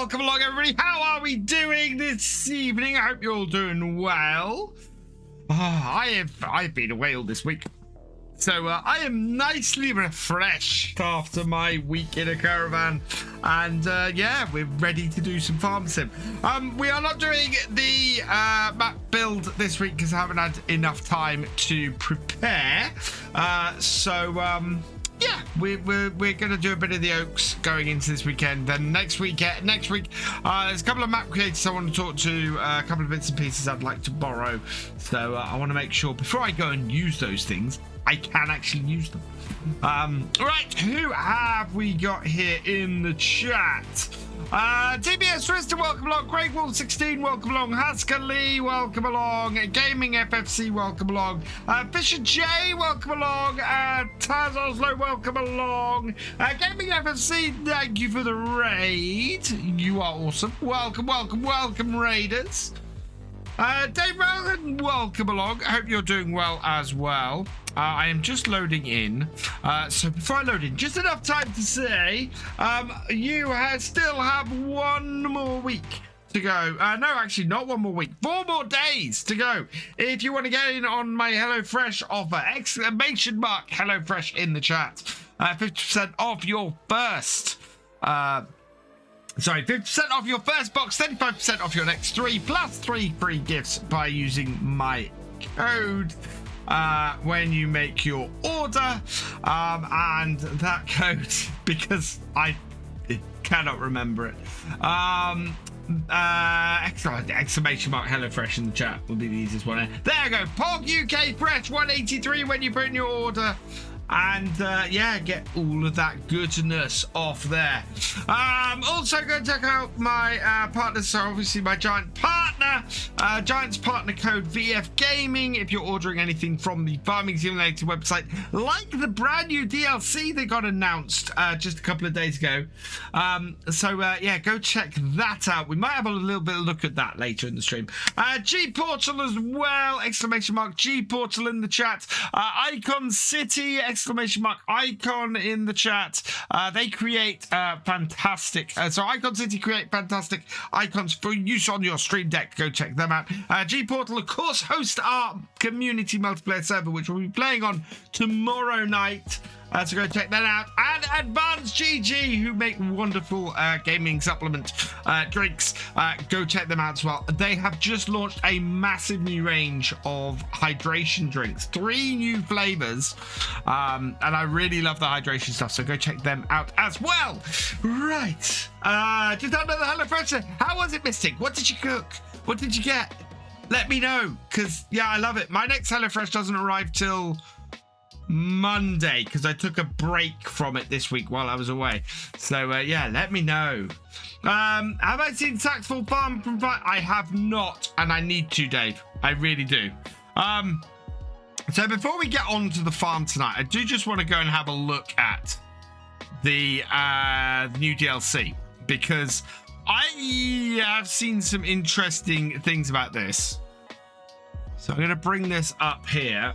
welcome along everybody. How are we doing this evening? I hope you're all doing well. I've been away all this week, so I am nicely refreshed after my week in a caravan, and yeah, we're ready to do some farm sim. We are not doing the map build this week because I haven't had enough time to prepare, yeah, we're going to do a bit of the Oaks going into this weekend. Then next week, there's a couple of map creators I want to talk to, a couple of bits and pieces I'd like to borrow. So I want to make sure before I go and use those things, I can actually use them. Right, who have we got here in the chat? TBS Twister, welcome along. Craig Wolf 16, welcome along. Hasker Lee, welcome along. Gaming FFC, welcome along. Fisher J, welcome along. Tazoslo, welcome along. Gaming FFC, thank you for the raid. You are awesome. Welcome, welcome, welcome, Raiders. Dave Rowan, welcome along. I hope you're doing well as well. I am just loading in. So before I load in, just enough time to say, you still have one more week to go. No, actually not one more week. 4 more days to go. If you want to get in on my HelloFresh offer, exclamation mark HelloFresh in the chat. 50% off your first. Sorry, 50% off your first box, 35% off your next 3, plus 3 free gifts by using my code when you make your order. And that code, because I cannot remember it, exclamation mark HelloFresh in the chat will be the easiest one. There you go, Pog UK Fresh 183 when you put in your order. And yeah, get all of that goodness off there. Also go check out my partners. So obviously my Giant partner, Giant's partner code VF Gaming. If you're ordering anything from the Farming Simulator website, like the brand new DLC they got announced just a couple of days ago. Yeah, go check that out. We might have a little bit of a look at that later in the stream. G Portal as well, exclamation mark G Portal in the chat. Icon City, exclamation mark Icon in the chat. They create fantastic, so Icon City create fantastic icons for use on your stream deck. Go check them out. G Portal, of course, host our community multiplayer server, which we'll be playing on tomorrow night. So go check that out. And Advanced GG, who make wonderful gaming supplement drinks. Go check them out as well. They have just launched a massive new range of hydration drinks. 3 new flavors. And I really love the hydration stuff. So go check them out as well. Right. Just another HelloFresh. How was it, Mystic? What did you cook? What did you get? Let me know. Because, yeah, I love it. My next HelloFresh doesn't arrive till Monday because I took a break from it this week while I was away. So yeah, let me know. Have I seen Tactful Farm from I have not, and I need to, Dave. I really do. So before we get on to the farm tonight, I do just want to go and have a look at the new DLC, because I have seen some interesting things about this. So I'm going to bring this up here.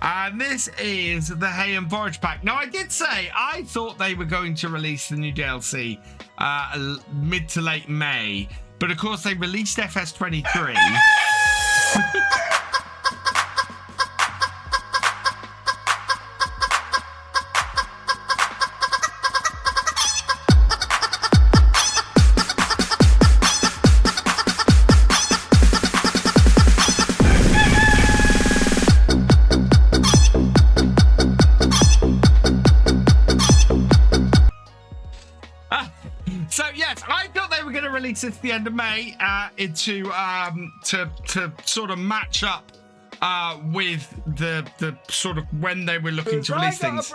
And this is the Hay and Forage pack. Now, I did say I thought they were going to release the new DLC mid to late May, but of course they released FS23. Since the end of May, to sort of match up with the sort of when they were looking to release things.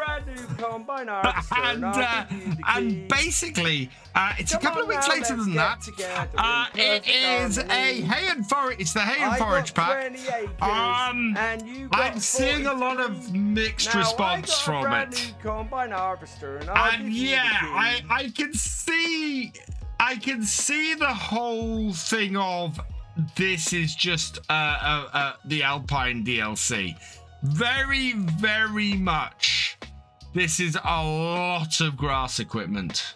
And basically, it's a couple of weeks later than that. It is a Hay and Forage. It's the Hay and Forage pack. I'm seeing a lot of mixed response from it. And yeah, I can see the whole thing of this is just the Alpine DLC. Very, very much. This is a lot of grass equipment.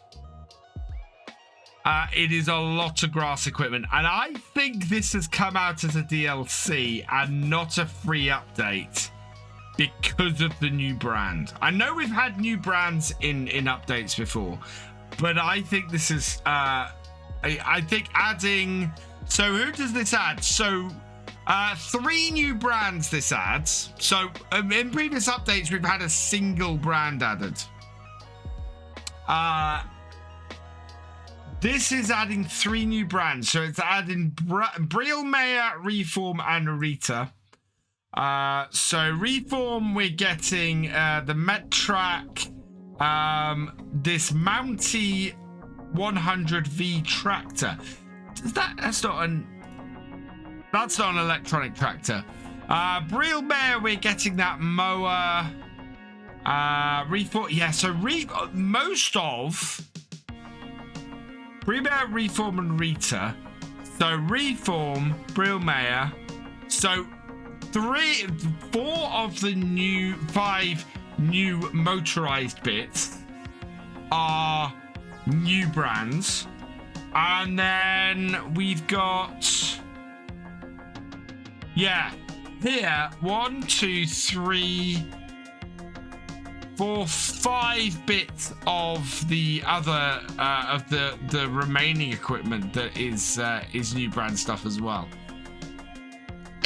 it is a lot of grass equipment. And I think this has come out as a DLC and not a free update because of the new brand. I know we've had new brands in updates before, but I think this is, I think adding, so who does this add? So 3 new brands this adds. So in previous updates, we've had a single brand added. This is adding 3 new brands. So it's adding Barley, Reform, and Rita. So Reform, we're getting the Mettrack, this Mountie 100V tractor. That's not an electronic tractor. Barley, we're getting that mower. Reform, yeah. So most of Barley, Reform, and Rita. So Reform, Barley. So 4 of the 5 new motorized bits are new brands. And then we've got, yeah, here 1, 2, 3, 4, 5 bits of the other of the remaining equipment that is new brand stuff as well.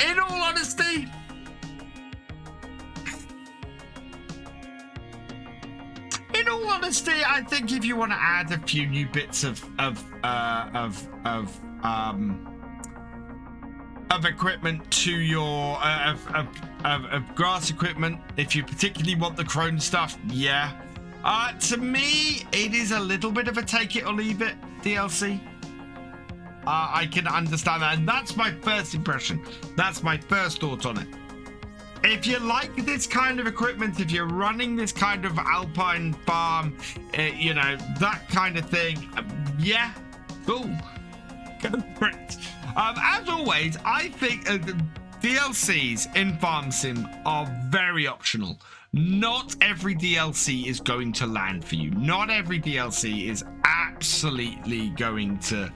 In all honesty, I think if you want to add a few new bits of equipment to your of grass equipment, if you particularly want the crone stuff, yeah. To me, it is a little bit of a take it or leave it DLC. I can understand that, and that's my first impression. That's my first thought on it. If you like this kind of equipment, if you're running this kind of alpine farm, you know, that kind of thing, yeah, cool. Go for it. As always, I think DLCs in Farm Sim are very optional. Not every DLC is going to land for you. Not every DLC is absolutely going to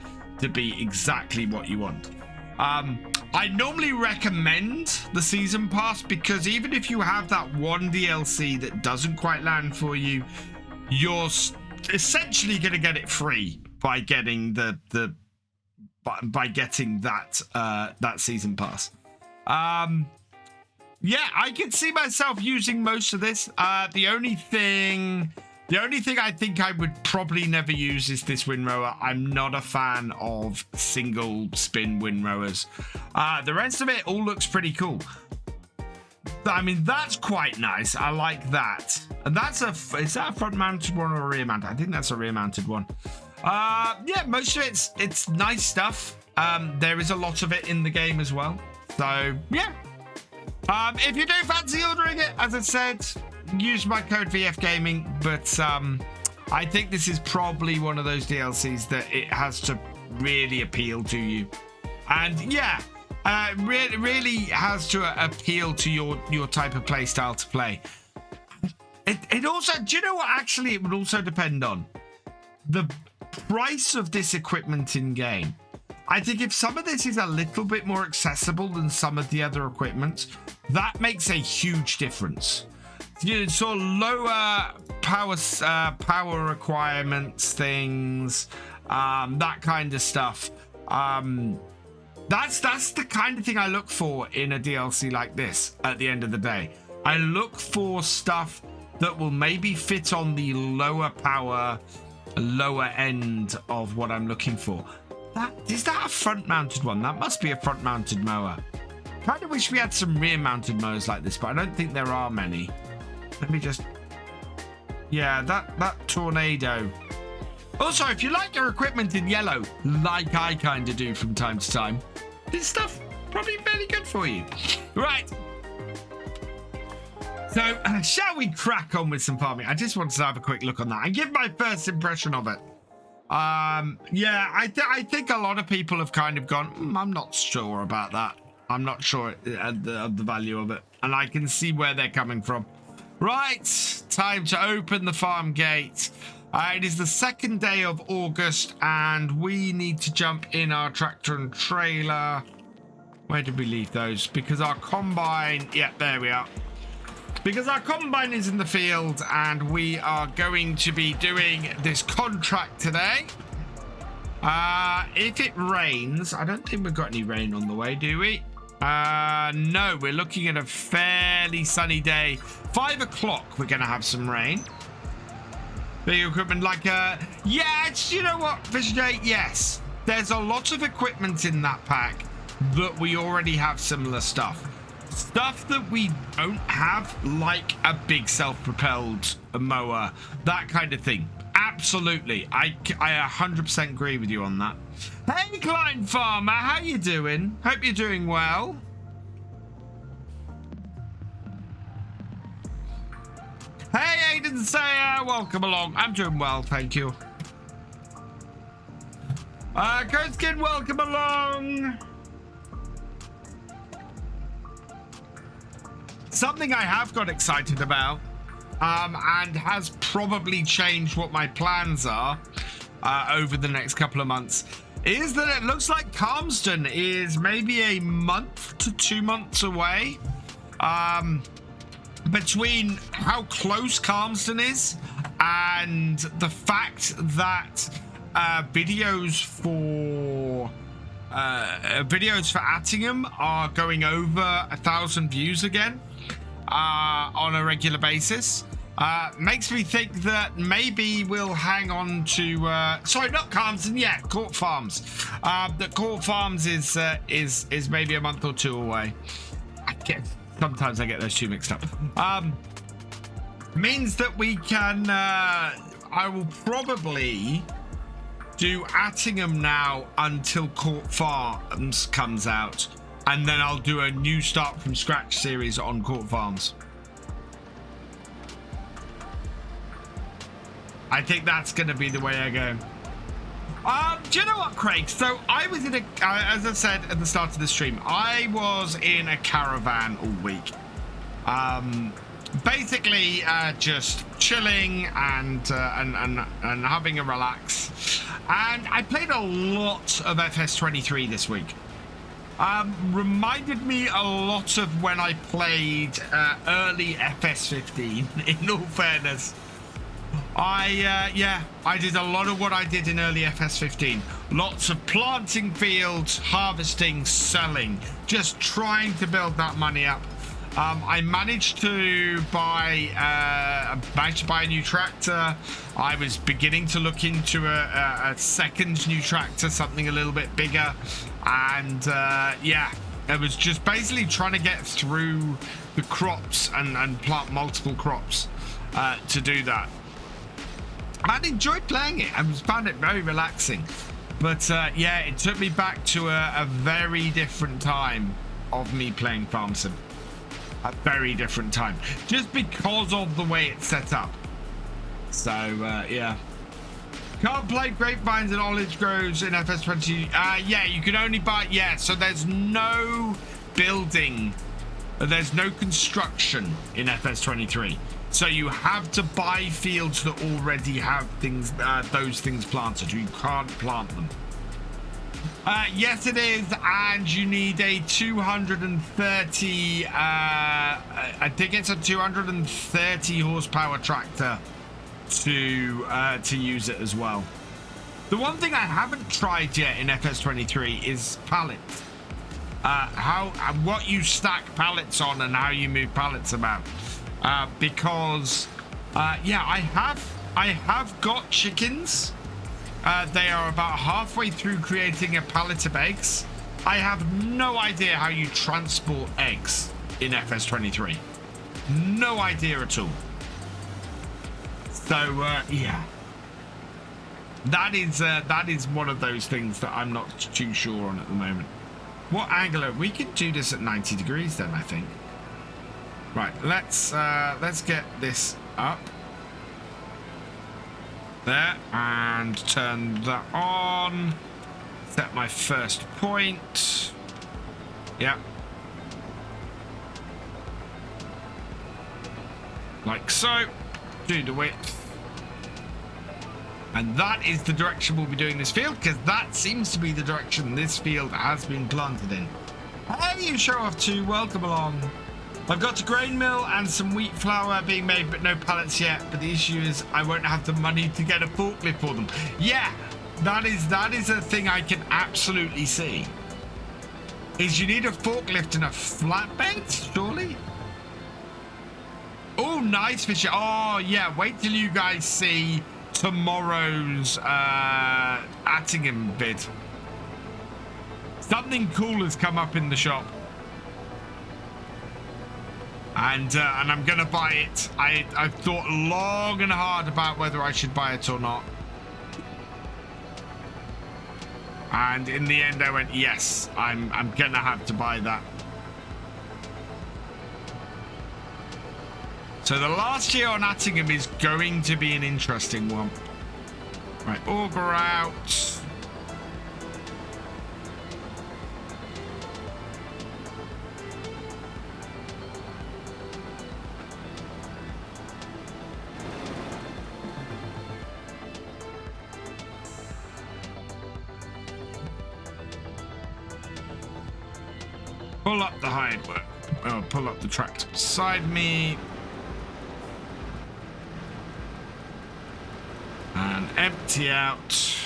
be exactly what you want. I normally recommend the season pass because even if you have that one DLC that doesn't quite land for you, you're essentially going to get it free by getting that season pass. Yeah, I can see myself using most of this. The only thing I think I would probably never use is this windrower. I'm not a fan of single spin windrowers. The rest of it all looks pretty cool. I mean, that's quite nice. I like that. And is that a front mounted one or a rear mounted? I think that's a rear mounted one. Yeah, most of it's nice stuff. There is a lot of it in the game as well. So yeah. If you do fancy ordering it, as I said, use my code VFGaming, but I think this is probably one of those DLCs that it has to really appeal to you. And yeah, really has to appeal to your type of play style to play. It also, do you know what, actually it would also depend on the price of this equipment in game. I think if some of this is a little bit more accessible than some of the other equipment, that makes a huge difference. You know, sort of lower power requirements, things, that kind of stuff. That's the kind of thing I look for in a DLC like this. At the end of the day, I look for stuff that will maybe fit on the lower power, lower end of what I'm looking for. Is that a front-mounted one? That must be a front-mounted mower. Kind of wish we had some rear-mounted mowers like this, but I don't think there are many. Let me just... Yeah, that Tornado. Also, if you like your equipment in yellow, like I kind of do from time to time, this stuff probably fairly good for you. Right. So, shall we crack on with some farming? I just wanted to have a quick look on that and give my first impression of it. Yeah, I think a lot of people have kind of gone, I'm not sure about that. I'm not sure of the value of it. And I can see where they're coming from. Right, time to open the farm gate. It is the 2nd day of August, and we need to jump in our tractor and trailer. Where did we leave those? Because our combine... Yeah, there we are. Because our combine is in the field, and we are going to be doing this contract today. If it rains... I don't think we've got any rain on the way, do we? No, we're looking at a fairly sunny day. 5 o'clock, we're going to have some rain. Big equipment like, yeah, you know what, Thefisherj? Yes, there's a lot of equipment in that pack that we already have similar stuff. Stuff that we don't have, like a big self-propelled mower, that kind of thing. Absolutely. I 100% agree with you on that. Hey, Client Farmer, how you doing? Hope you're doing well. Hey, Aiden Sayer, welcome along. I'm doing well, thank you. Ghostskin, welcome along. Something I have got excited about, and has probably changed what my plans are over the next couple of months, is that it looks like Calmston is maybe a month to 2 months away. Between how close Calmston is and the fact that videos for Attingham are going over 1,000 views again on a regular basis, makes me think that maybe we'll hang on to sorry, not Calmston, yeah, Court Farms. That Court Farms is maybe a month or 2 away. Sometimes I get those two mixed up. Means that we can I will probably do Attingham now until Court Farms comes out, and then I'll do a new start from scratch series on Court Farms. I think that's going to be the way I go. Do you know what, Craig? So I was in a, as I said at the start of the stream, I was in a caravan all week. Basically, just chilling and having a relax. And I played a lot of FS23 this week. Reminded me a lot of when I played early FS15, in all fairness. I did a lot of what I did in early FS15. Lots of planting fields, harvesting, selling, just trying to build that money up. I managed to buy a new tractor. I was beginning to look into a second new tractor, something a little bit bigger. And yeah, it was just basically trying to get through the crops and plant multiple crops to do that. I enjoyed playing it. I found it very relaxing. But yeah, it took me back to a very different time of me playing Farm Sim. A very different time. Just because of the way it's set up. So, yeah. Can't play grapevines and olive groves in FS20. Yeah, you can only buy... Yeah, so there's no building. There's no construction in FS23. So you have to buy fields that already have things, those things planted. You can't plant them. Yes, it is, and you need a 230. I think it's a 230 horsepower tractor to use it as well. The one thing I haven't tried yet in FS23 is pallets. What you stack pallets on and how you move pallets about. Because yeah, I have got chickens. They are about halfway through creating a pallet of eggs. I have no idea how you transport eggs in FS23. No idea at all. So yeah, that is one of those things that I'm not too sure on at the moment. What angle? We could do this at 90 degrees then, I think. Right, let's get this up there and turn that on. Set my first point. Yeah. Like so. Do the width. And that is the direction we'll be doing this field, because that seems to be the direction this field has been planted in. Hey, you show off too. Welcome along. I've got a grain mill and some wheat flour being made, but no pallets yet. But the issue is I won't have the money to get a forklift for them. Yeah, that is a thing I can absolutely see. Is you need a forklift and a flatbed, surely? Oh, nice Fisher. Oh, yeah. Wait till you guys see tomorrow's Attingham vid. Something cool has come up in the shop. And I'm gonna buy it. I've thought long and hard about whether I should buy it or not. And in the end I went, yes, I'm gonna have to buy that. So the last year on Attingham is going to be an interesting one. Right, auger out. Pull up the hide work. Oh, pull up the tractor beside me. And empty out.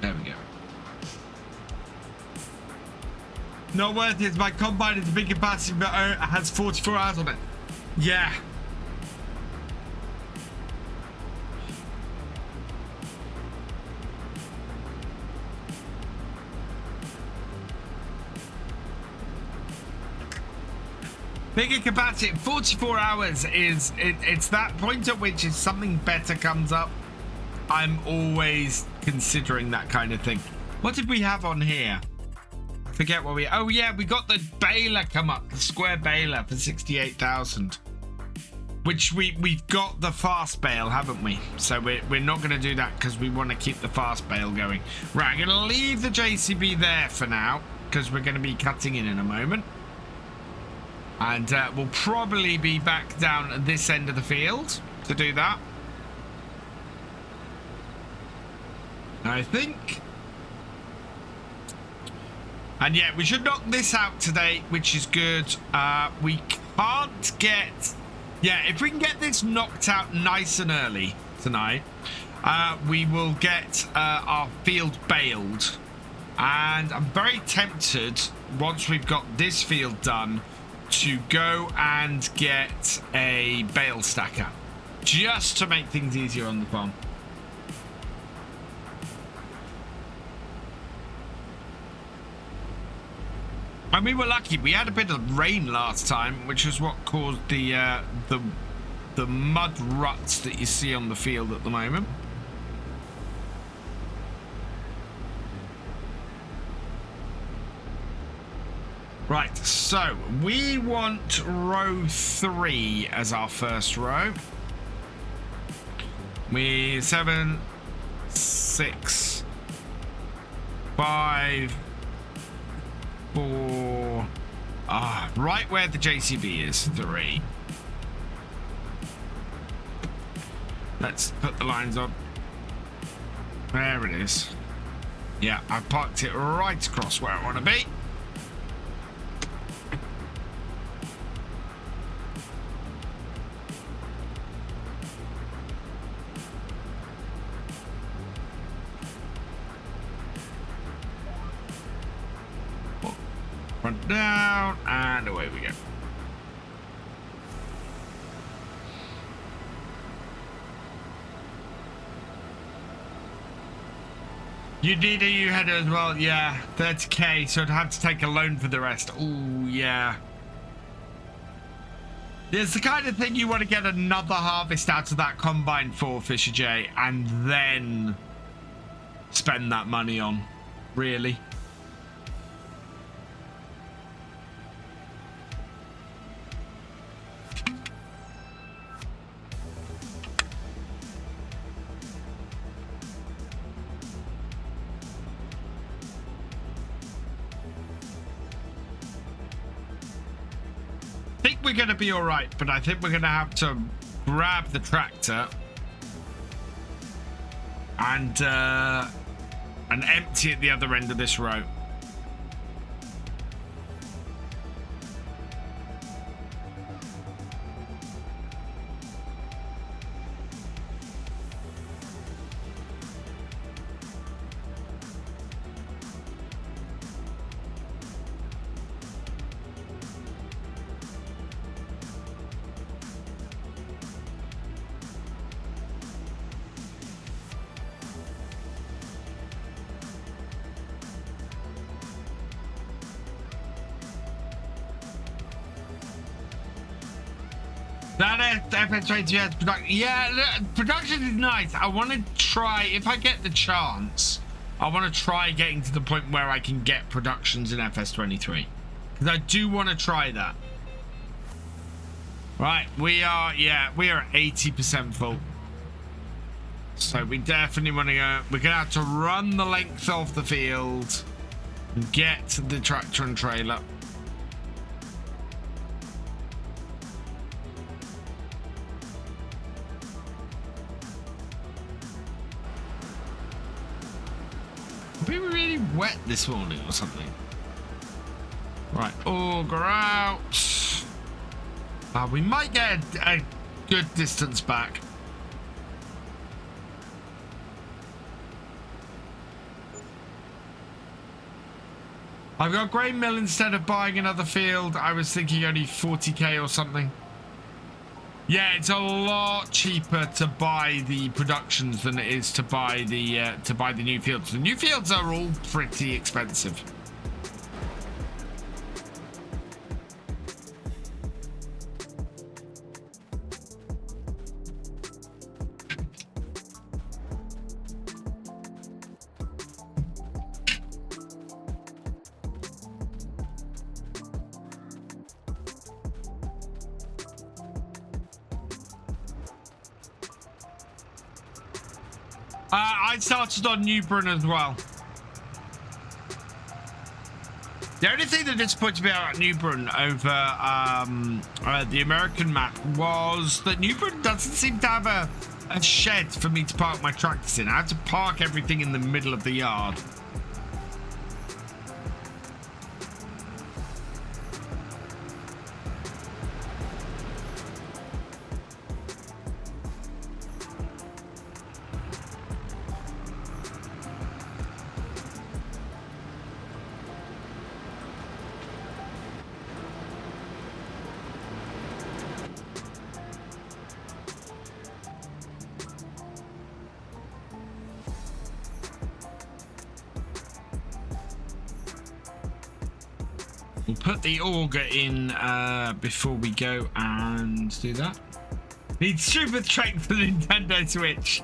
There we go. Not worth it. My combine is a big capacity, but has 44 hours on it. Yeah. Bigger capacity, 44 hours is, it's that point at which if something better comes up, I'm always considering that kind of thing. What did we have on here? Forget what we, oh yeah, we got the baler come up, the square baler for 68,000. Which we've got the fast bale, haven't we? So we're not going to do that because we want to keep the fast bale going. Right, I'm going to leave the JCB there for now because we're going to be cutting in a moment. And we'll probably be back down at this end of the field to do that. I think. And yeah, we should knock this out today, which is good. We can't get... Yeah, if we can get this knocked out nice and early tonight, we will get our field baled. And I'm very tempted, once we've got this field done, to go and get a bale stacker just to make things easier on the farm. And we were lucky. We had a bit of rain last time, which is what caused the mud ruts that you see on the field at the moment. Right, so we want row 3 as our first row. We 7, 6, 5, 4. Right where the JCB is, 3. Let's put the lines on. There it is. Yeah, I parked it right across where I want to be. Front down, and away we go. You need a U-header as well, yeah. 30k, so I'd have to take a loan for the rest. Oh, yeah. It's the kind of thing you want to get another harvest out of that combine for, Thefisherj, and then spend that money on, really. We're going to be all right, but I think we're going to have to grab the tractor and empty at the other end of this row. That FS22 has production. Yeah, production is nice. I want to try, if I get the chance, I want to try getting to the point where I can get productions in FS23. Because I do want to try that. Right, we are at 80% full. So we definitely want to go. We're going to have to run the length of the field and get to the tractor and trailer. We were really wet this morning or something. Right, auger out. We might get a good distance back. I've got grain mill instead of buying another field. I was thinking only 40k or something. Yeah, it's a lot cheaper to buy the productions than it is to buy the new fields. The new fields are all pretty expensive. I started on Newburn as well. The only thing that disappointed me about Newburn over the American map was that Newburn doesn't seem to have a shed for me to park my tractors in. I have to park everything in the middle of the yard. We'll put the auger in before we go and do that. Need super strength for the Nintendo Switch.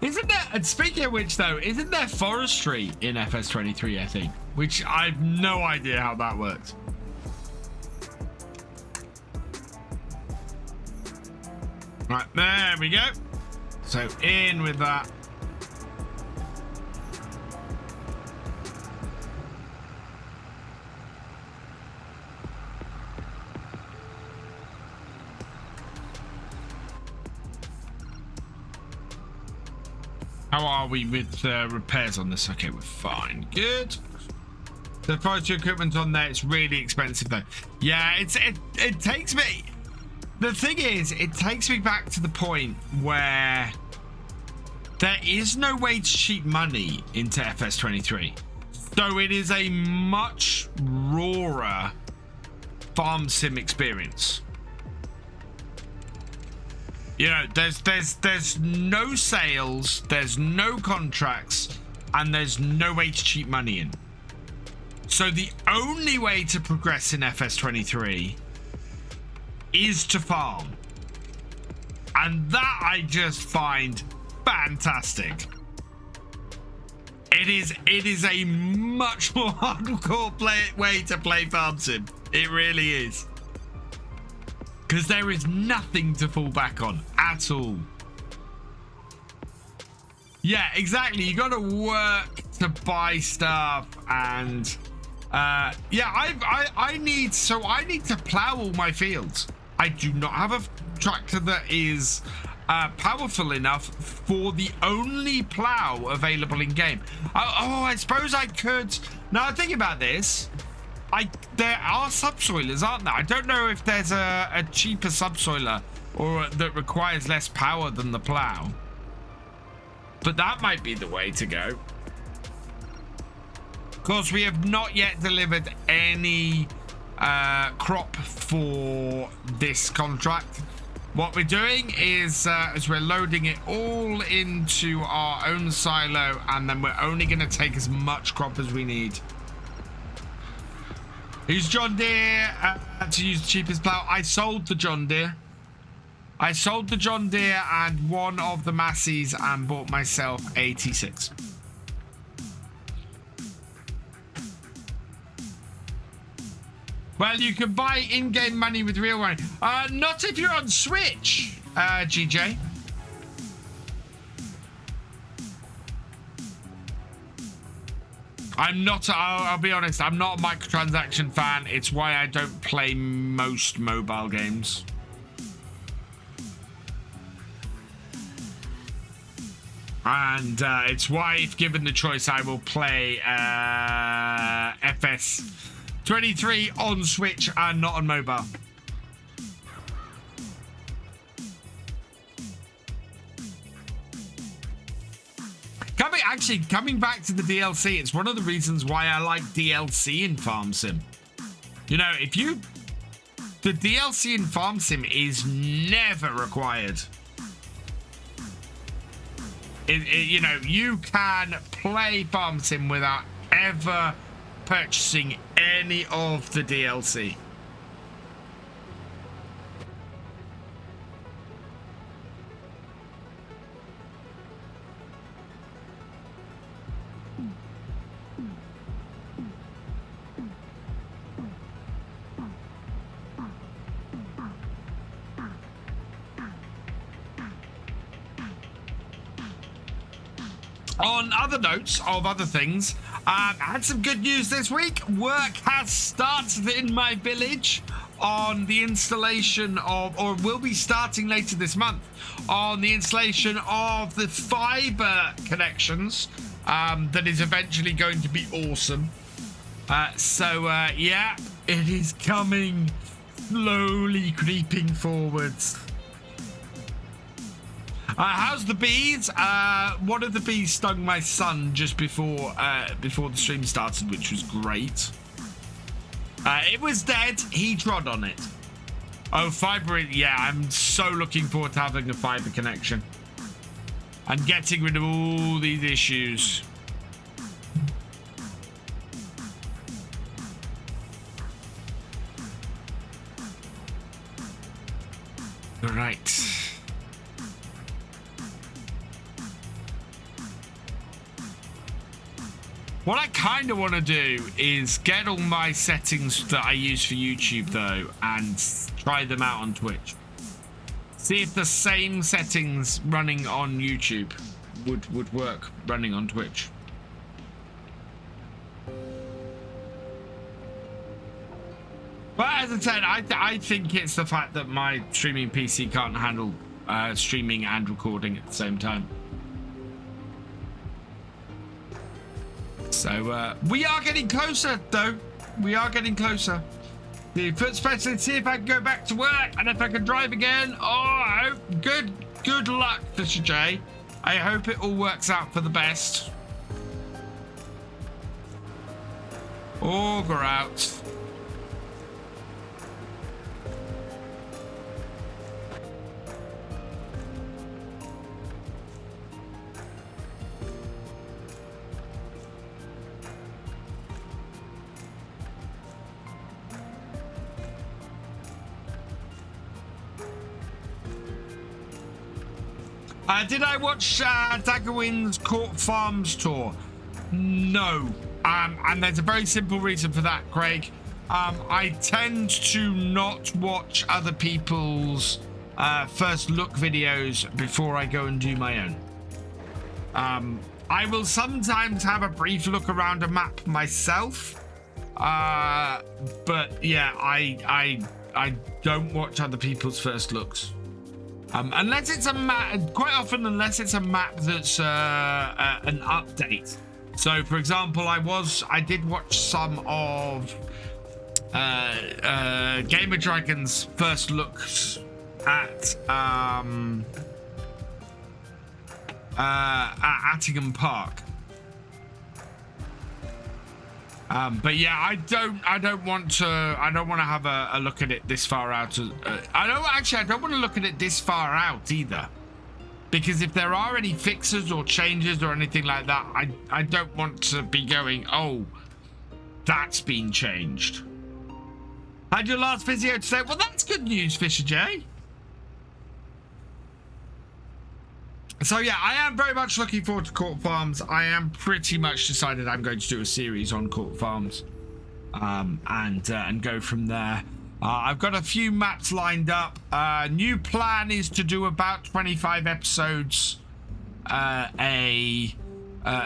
Isn't there, and speaking of which though, isn't there forestry in FS23, I think? Which I've no idea how that works. Right, there we go. So in with that. How are we with repairs on this? Okay, we're fine. Good. The forestry equipment on there, it's really expensive though. Yeah, it takes me. The thing is, it takes me back to the point where there is no way to cheat money into FS23. So it is a much rawer farm sim experience. You know, there's no sales, there's no contracts, and there's no way to cheat money in. So the only way to progress in FS23 is to farm. And that I just find fantastic. It is a much more hardcore way to play farm sim. It really is. Because there is nothing to fall back on at all. Yeah, exactly. You got to work to buy stuff, and Yeah, I need to plow all my fields. I do not have a tractor that is powerful enough for the only plow available in game. Oh, I suppose I could. Now I'm thinking about this. There are subsoilers, aren't there? I don't know if there's a cheaper subsoiler or that requires less power than the plow, but that might be the way to go. Of course, we have not yet delivered any crop for this contract. What we're doing is we're loading it all into our own silo, and then we're only going to take as much crop as we need. Use John Deere to use the cheapest plow. I sold the John Deere. I sold the John Deere and one of the Massies and bought myself 86. Well, you can buy in-game money with real money. Not if you're on Switch, GJ. I'm not, I'll be honest, I'm not a microtransaction fan. It's why I don't play most mobile games. And it's why, if given the choice, I will play FS23 on Switch and not on mobile. Coming back to the DLC, it's one of the reasons why I like DLC in Farm Sim. You know, the DLC in Farm Sim is never required. You know, you can play Farm Sim without ever purchasing any of the DLC. On other notes of other things, I had some good news this week. Work has started in my village on the installation of, or will be starting later this month, on the installation of the fiber connections that is eventually going to be awesome. Yeah, it is coming, slowly creeping forwards. How's the bees? One of the bees stung my son just before the stream started, which was great. It was dead. He trod on it. Oh, fiber. Yeah, I'm so looking forward to having a fiber connection and getting rid of all these issues. Right. What I kind of want to do is get all my settings that I use for YouTube, though, and try them out on Twitch. See if the same settings running on YouTube would work running on Twitch. But as I said, I think it's the fact that my streaming PC can't handle streaming and recording at the same time. So we are getting closer, though. We are getting closer. The foot specialist, see if I can go back to work and if I can drive again. Oh, good luck, Thefisherj. I hope it all works out for the best. Auger out. Did I watch Daggerwin's Court Farms tour? No. And there's a very simple reason for that, Craig. I tend to not watch other people's first look videos before I go and do my own. I will sometimes have a brief look around a map myself, But yeah, I don't watch other people's first looks. Unless it's a map, quite often, unless it's a map that's an update. So, for example, I did watch some of Gamer Dragon's first looks at Attingham Park. But yeah, I don't want to have a look at it this far out. I don't want to look at it this far out either, because if there are any fixes or changes or anything like that, I don't want to be going, oh, that's been changed. Had your last physio today? Well, that's good news, Thefisherj. So yeah, I am very much looking forward to Court Farms. I am pretty much decided I'm going to do a series on Court Farms, and go from there. I've got a few maps lined up. New plan is to do about 25 episodes, a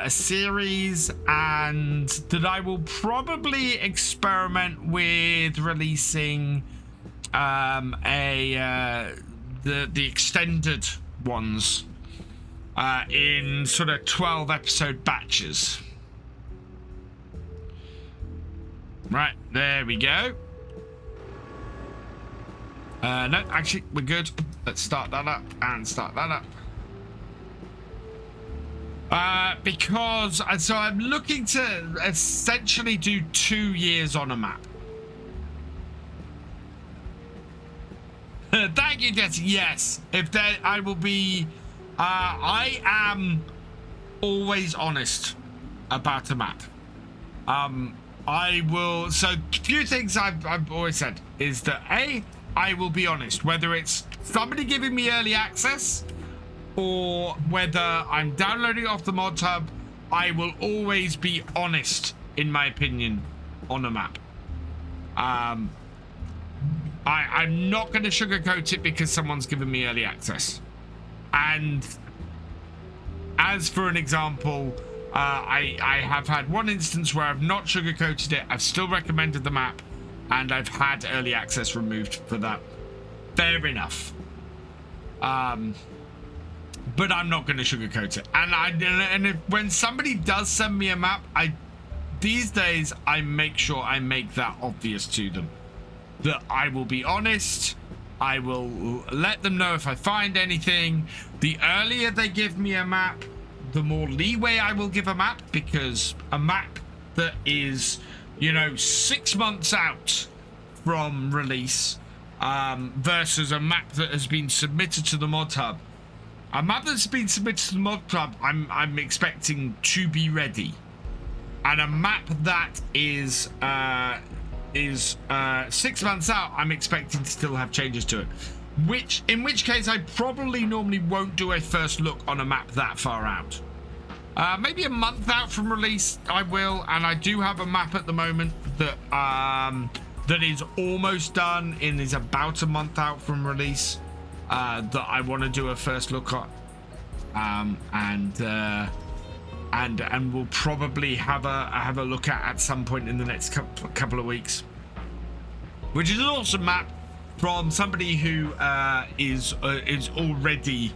series, and that I will probably experiment with releasing the extended ones. In sort of 12 episode batches. Right, there we go. No, actually, we're good. Let's start that up and start that up. Because, so I'm looking to essentially do 2 years on a map. Thank you, Jesse. Yes, if there, I will be... I am always honest about a map. I will. So, a few things I've always said is that I will be honest, whether it's somebody giving me early access or whether I'm downloading off the mod hub. I will always be honest in my opinion on a map. I'm not going to sugarcoat it because someone's given me early access. And as for an example, I have had one instance where I've not sugarcoated it. I've still recommended the map, and I've had early access removed for that. Fair enough. But I'm not going to sugarcoat it. And when somebody does send me a map, these days I make sure I make that obvious to them, that I will be honest. I will let them know if I find anything. The earlier they give me a map, the more leeway I will give a map, because a map that is, 6 months out from release versus a map that has been submitted to the mod hub. A map that's been submitted to the mod hub, I'm expecting to be ready. And a map that is 6 months out, I'm expecting to still have changes to it, in which case I probably normally won't do a first look on a map that far out. Maybe a month out from release I will, and I do have a map at the moment that that is almost done and is about a month out from release, that I want to do a first look at, and we'll probably have a look at some point in the next couple of weeks, which is an awesome map from somebody who is already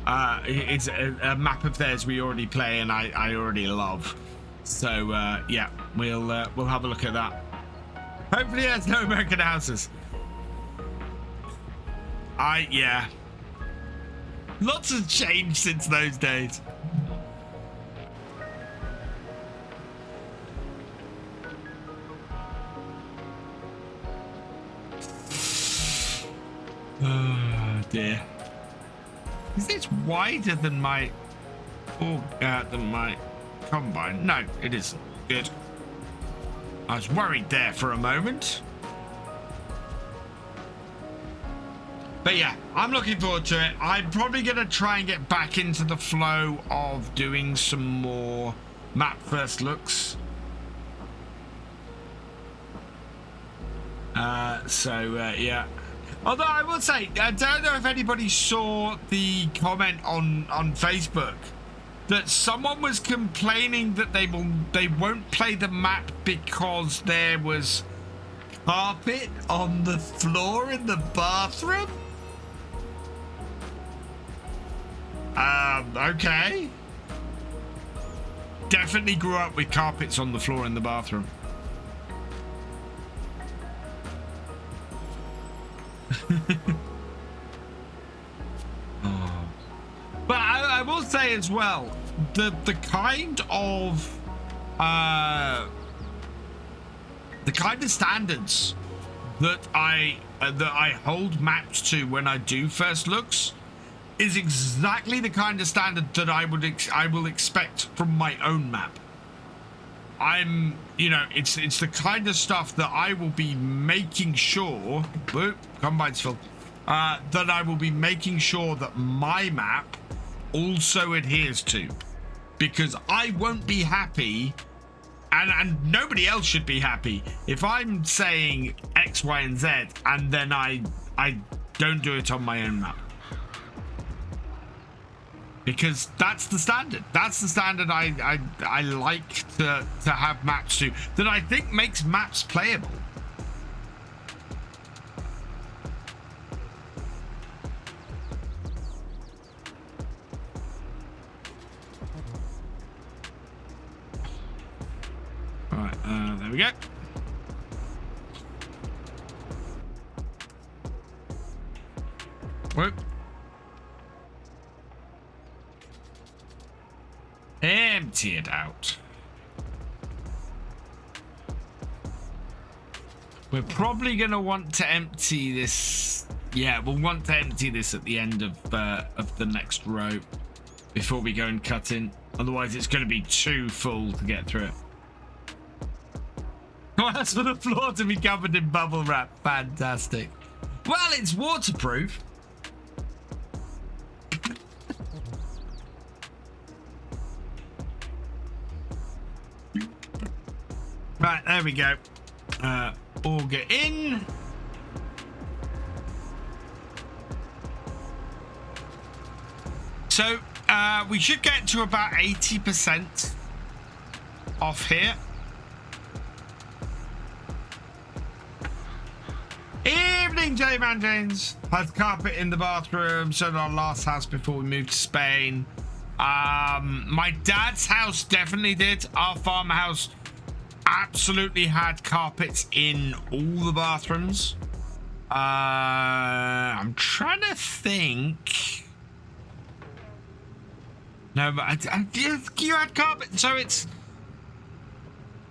it's a map of theirs we already play and I already love. So yeah, we'll have a look at that. Hopefully there's no American houses. Yeah, lots has changed since those days. Oh dear. Is this wider than my combine? No, it isn't. Good. I was worried there for a moment. But yeah, I'm looking forward to it. I'm probably going to try and get back into the flow of doing some more map first looks. Yeah. Although I will say, I don't know if anybody saw the comment on Facebook that someone was complaining that they won't play the map because there was carpet on the floor in the bathroom. Okay. Definitely grew up with carpets on the floor in the bathroom. Oh. But I will say as well, the kind of standards that I hold mapped to when I do first looks is exactly the kind of standard that I will expect from my own map. It's the kind of stuff that I will be making sure, Combine's full, that I will be making sure that my map also adheres to, because I won't be happy, and nobody else should be happy if I'm saying X, Y, and Z, and then I don't do it on my own map. Because that's the standard. That's the standard I like to have maps to, that I think makes maps playable. All right, there we go. Whoop. Empty it out. We're probably going to want to empty this. Yeah, we'll want to empty this at the end of the next row before we go and cut in. Otherwise, it's going to be too full to get through it. Oh, that's for the floor to be covered in bubble wrap. Fantastic. Well, it's waterproof. Right, there we go. Auger in. So we should get to about 80% off here. Evening, J-Man James. Has carpet in the bathroom. So did our last house before we moved to Spain. My dad's house definitely did. Our farmhouse absolutely had carpets in all the bathrooms. I'm trying to think. No, but you had carpet. So it's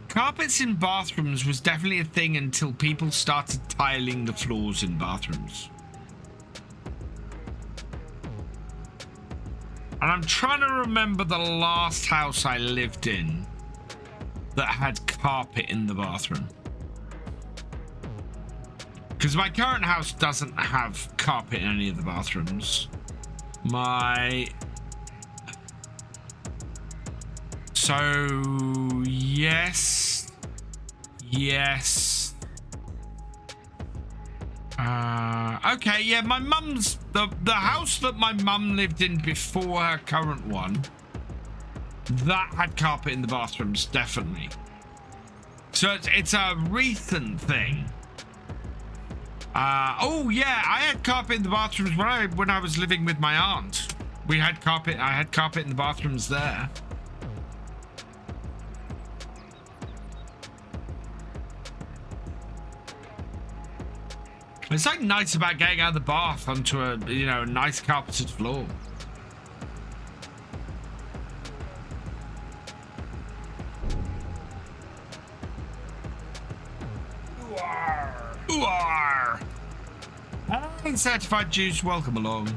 carpets in bathrooms was definitely a thing until people started tiling the floors in bathrooms. And I'm trying to remember the last house I lived in that had carpet in the bathroom. Because my current house doesn't have carpet in any of the bathrooms. So, yes. Okay, yeah, my mum's... The house that my mum lived in before her current one, that had carpet in the bathrooms, definitely. So it's a recent thing. Oh yeah, I had carpet in the bathrooms when I was living with my aunt. I had carpet in the bathrooms there. It's like nice about getting out of the bath onto a nice carpeted floor. Ooh-ar. Hey, certified juice, welcome along.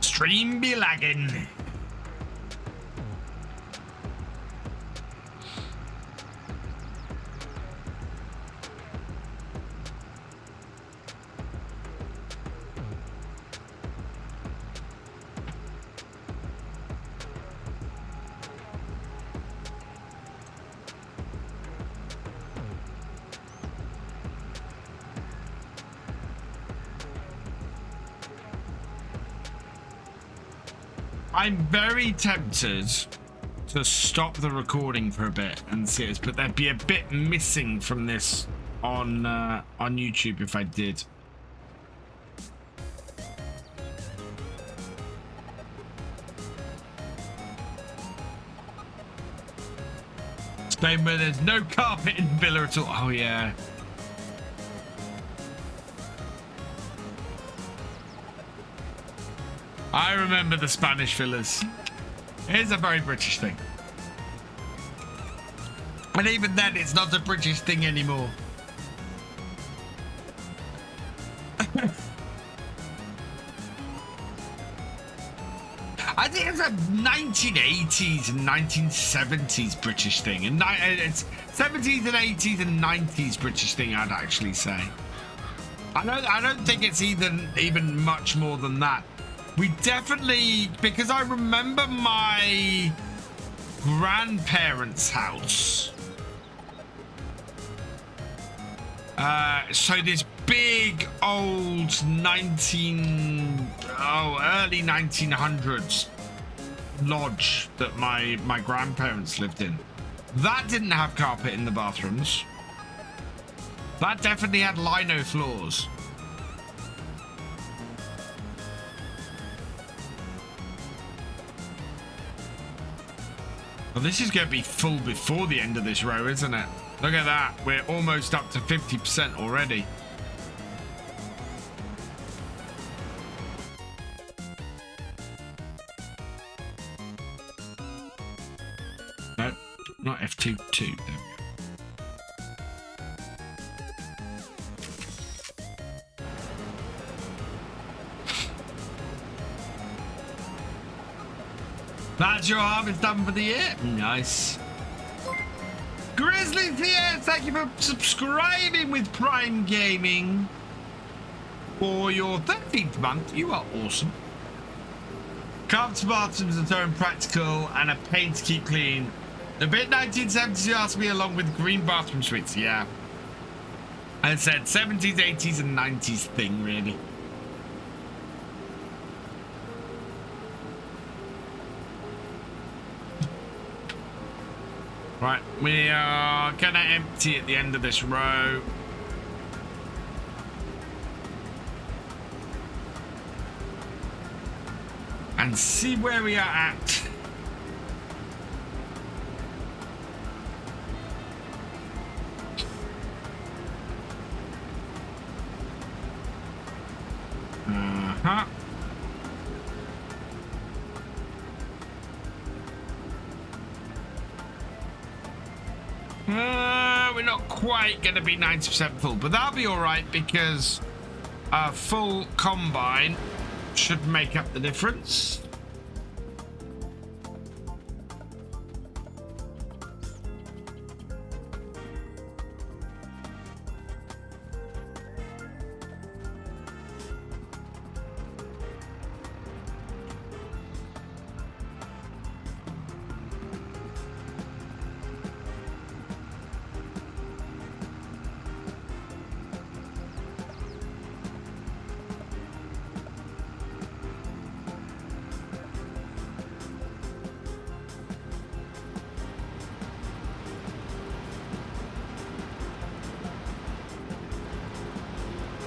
Stream be lagging. I'm very tempted to stop the recording for a bit and see it, but there'd be a bit missing from this on YouTube if I did. Spain where there's no carpet in the villa at all. Oh yeah. I remember the Spanish villas. It is a very British thing. And even then, it's not a British thing anymore. I think it's a 1980s and 1970s British thing. And it's 70s and 80s and 90s British thing, I'd actually say. I don't think it's even much more than that. We definitely, because I remember my grandparents' house. So this big old early 1900s lodge that my grandparents lived in. That didn't have carpet in the bathrooms. That definitely had lino floors. Well, this is going to be full before the end of this row, isn't it? Look at that. We're almost up to 50% already. No, not F2. There we go. That's your harvest done for the year. Nice. Grizzly's here. Thank you for subscribing with Prime Gaming for your 13th month. You are awesome. Carved bathrooms are so impractical and a pain to keep clean. The bit 1970s asked me along with green bathroom suites. Yeah. I said 70s, 80s and 90s thing, really. Right, we are gonna empty at the end of this row. And see where we are at. Uh-huh. We're not quite going to be 90% full, but that'll be all right because a full combine should make up the difference.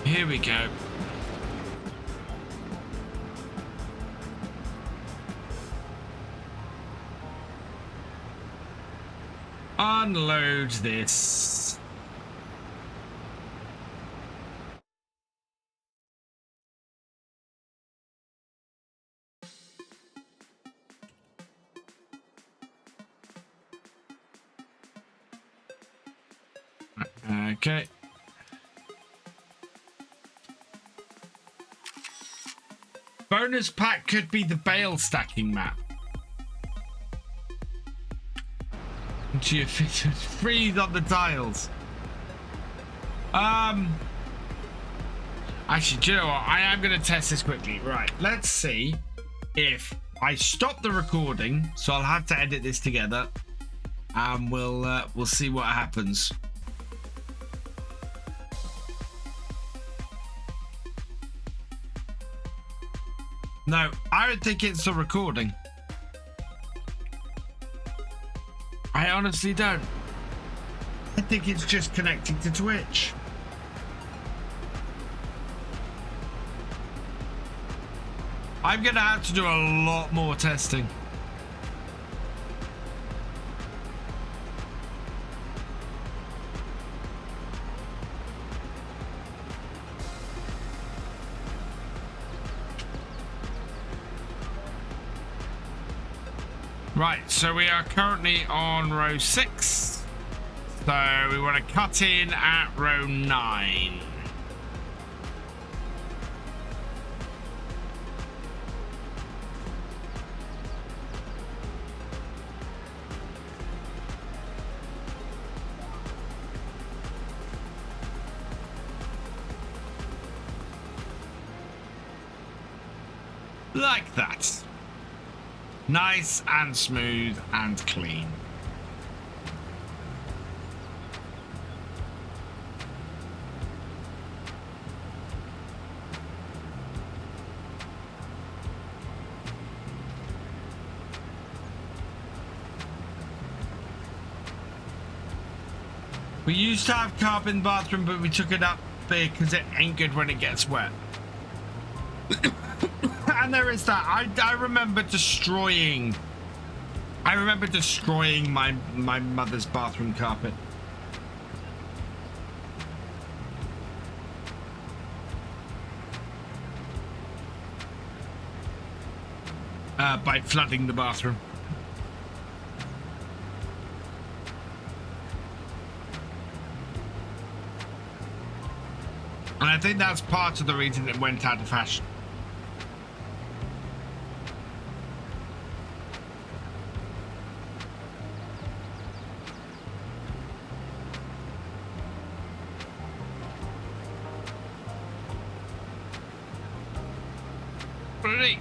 Here we go. Unload this. Okay. Bonus pack could be the bale stacking map. Geofitted freeze on the tiles. Actually, do you know what? I am going to test this quickly. Right, let's see if I stop the recording. So I'll have to edit this together, and we'll see what happens. No, I don't think it's the recording. I honestly don't. I think it's just connecting to Twitch. I'm gonna have to do a lot more testing. Right, so we are currently on row 6. So we want to cut in at row 9. Like that. Nice and smooth and clean. We used to have carpet in the bathroom, but we took it up because it ain't good when it gets wet. And there is that. I remember destroying my mother's bathroom carpet. By flooding the bathroom. And I think that's part of the reason it went out of fashion. Great.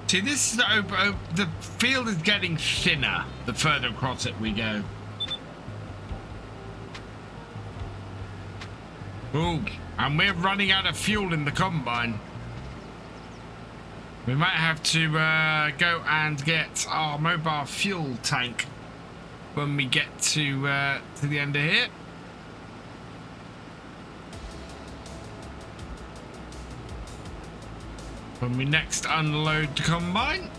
See, this is the field is getting thinner the further across it we go. Ooh, and we're running out of fuel in the combine. We might have to go and get our mobile fuel tank when we get to the end of here. When we next unload the combine.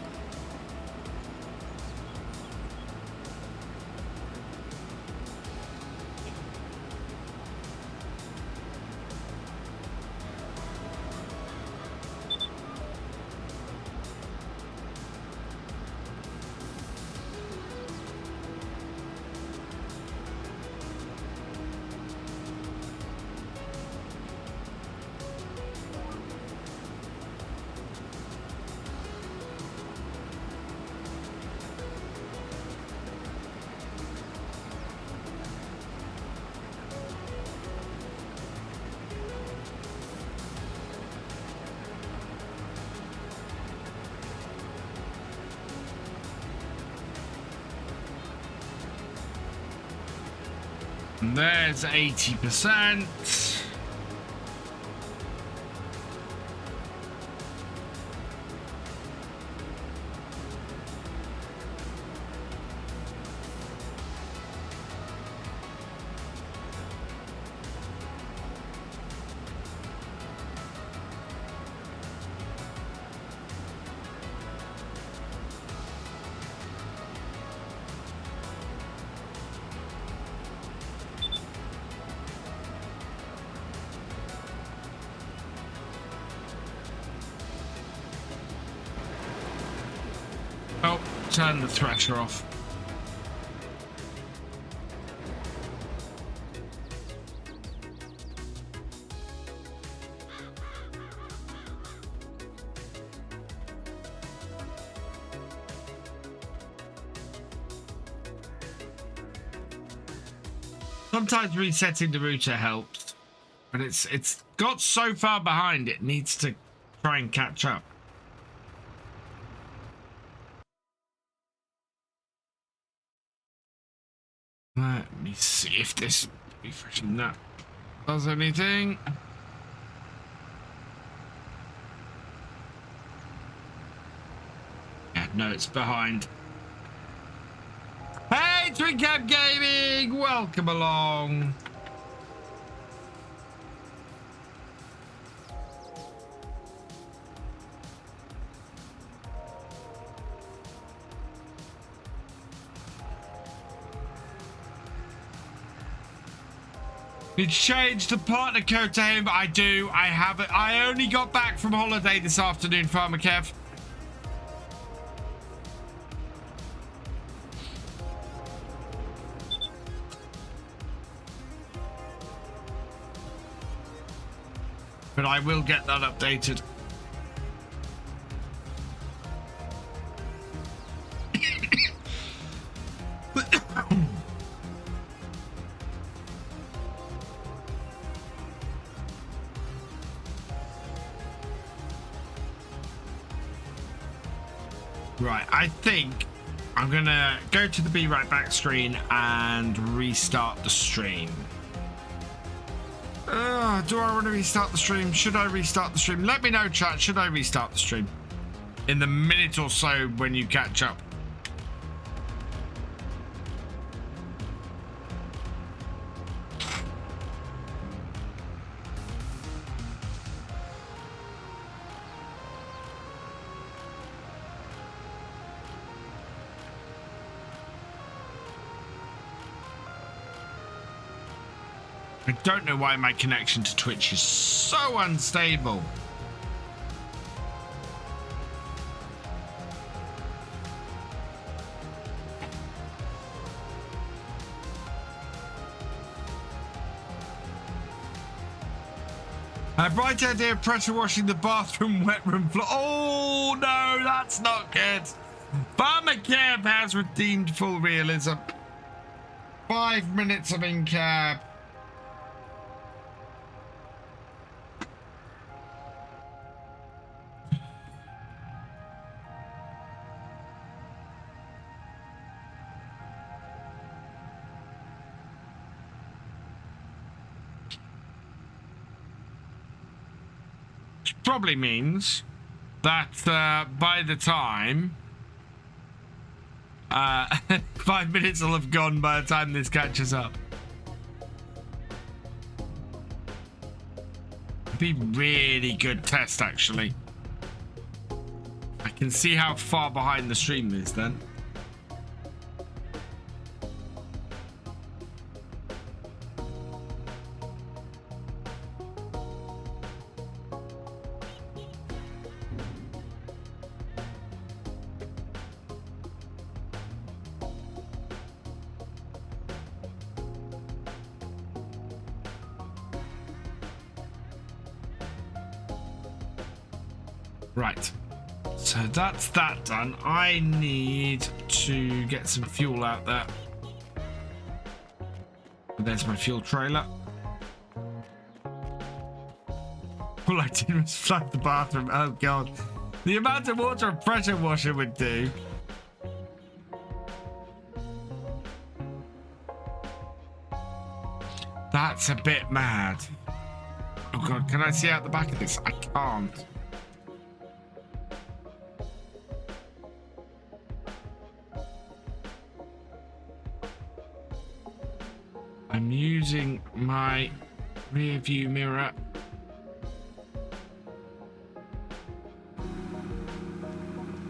And there's 80%. Oh, turn the thresher off. Sometimes resetting the router helps, but it's got so far behind it needs to try and catch up. Let me see if this refreshing that does anything. Yeah, no, it's behind. Hey, Galcomp Gaming, welcome along. You change the partner code to him. I do. I have it. I only got back from holiday this afternoon, FarmCatGR. But I will get that updated. Right, I think I'm gonna go to the Be Right Back screen and restart the stream. Do I want to restart the stream? Should I restart the stream? Let me know, chat. Should I restart the stream? In the minute or so when you catch up. I don't know why my connection to Twitch is so unstable. A bright idea of pressure washing the bathroom wet room floor. Oh no, that's not good. FarmCatGR has redeemed full realism. 5 minutes of in-cab. Probably means that by the time 5 minutes will have gone by the time this catches up. Be really good test, actually. I can see how far behind the stream is then. Right, so that's that done. I need to get some fuel out there. There's my fuel trailer. All I did was flood the bathroom. Oh god, the amount of water a pressure washer would do. That's a bit mad. Oh god, can I see out the back of this? I can't. I'm using my rear view mirror.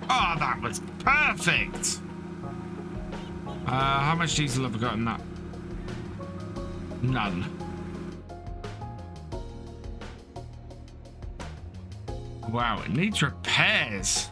Oh, that was perfect. How much diesel have I got in that? None. Wow, it needs repairs.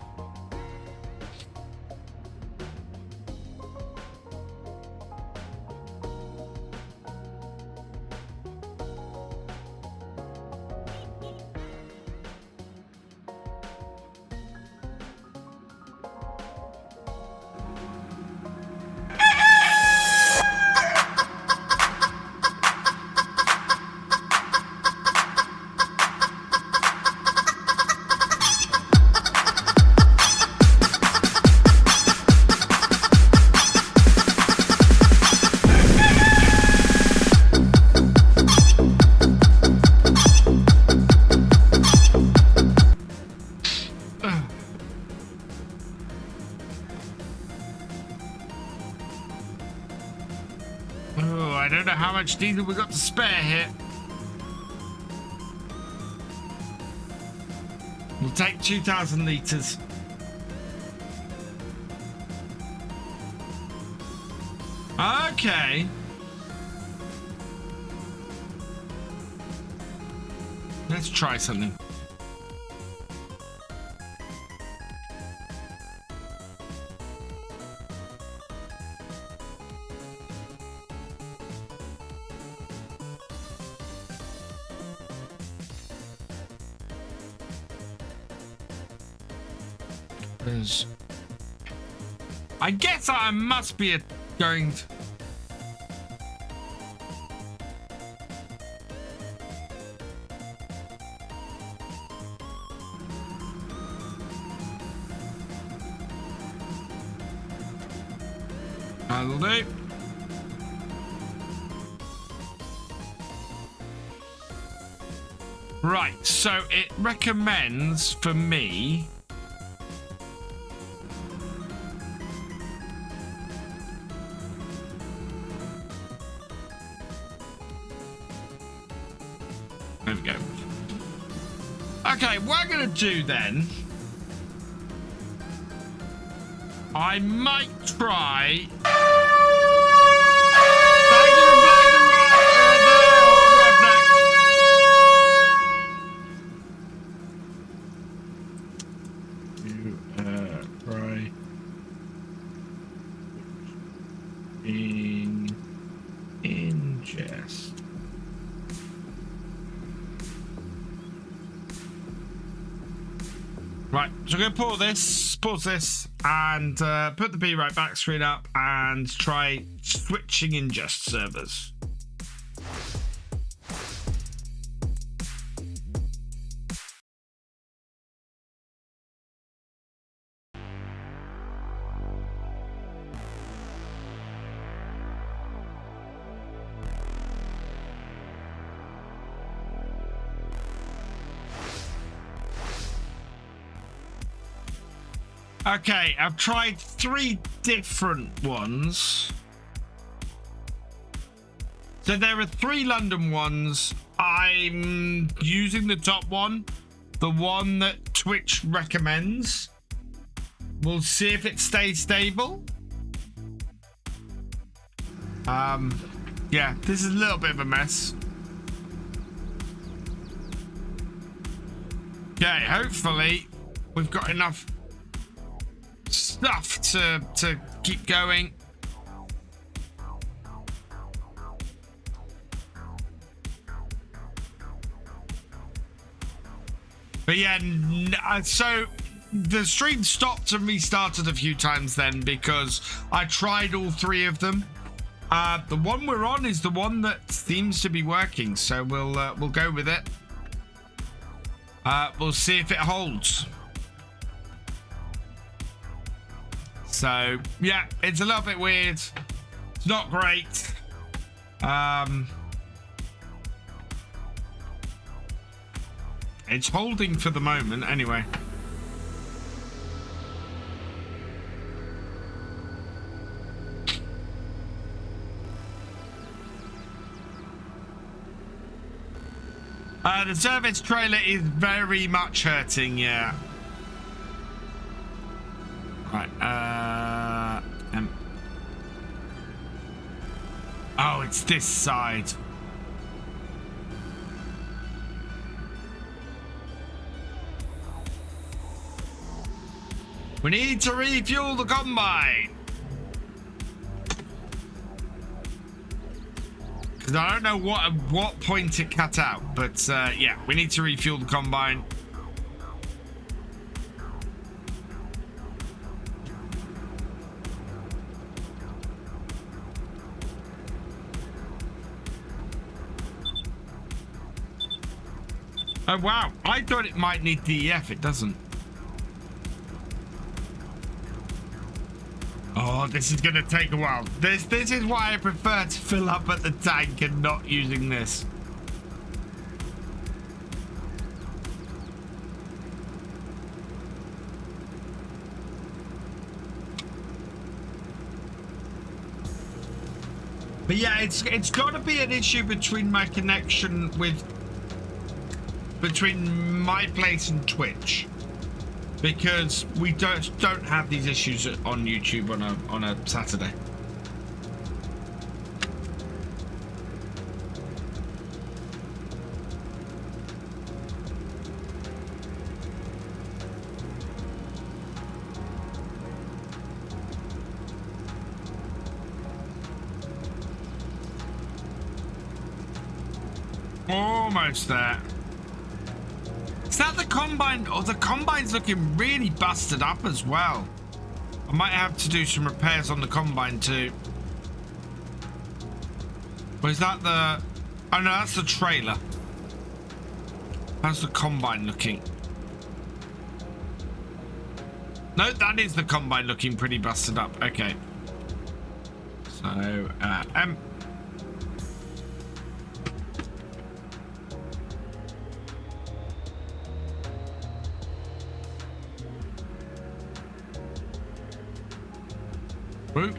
I don't know how much diesel we got to spare here. We'll take 2,000 litres. Okay. Let's try something. I guess I must be going to... That'll do. Right, so it recommends for me... There we go. Okay, what I'm going to do then... I might try... Thank you for playing the try in ingest. Right, so I'm going to pause this, and put the Be Right Back screen up and try switching ingest servers. Okay, I've tried 3 different ones. So there are 3 London ones. I'm using the top one, the one that Twitch recommends. We'll see if it stays stable. Yeah, this is a little bit of a mess. Okay, hopefully we've got enough stuff to keep going. But yeah, so the stream stopped and restarted a few times then because I tried all 3 of them. The one we're on is the one that seems to be working, so we'll go with it. We'll see if it holds. So yeah, it's a little bit weird. It's not great. It's holding for the moment anyway. The service trailer is very much hurting, yeah. Right, oh, it's this side. We need to refuel the combine. Because I don't know what point it cut out, but yeah, we need to refuel the combine. Oh wow, I thought it might need DEF, it doesn't. Oh, this is gonna take a while. This is why I prefer to fill up at the tank and not using this. But yeah, it's got to be an issue between my connection between my place and Twitch, because we don't have these issues on YouTube on a Saturday. Almost there. Is that the combine? Oh, the combine's looking really busted up as well. I might have to do some repairs on the combine too. Or is that the... Oh no, that's the trailer. How's the combine looking? No, that is the combine looking pretty busted up. Okay. So, woo.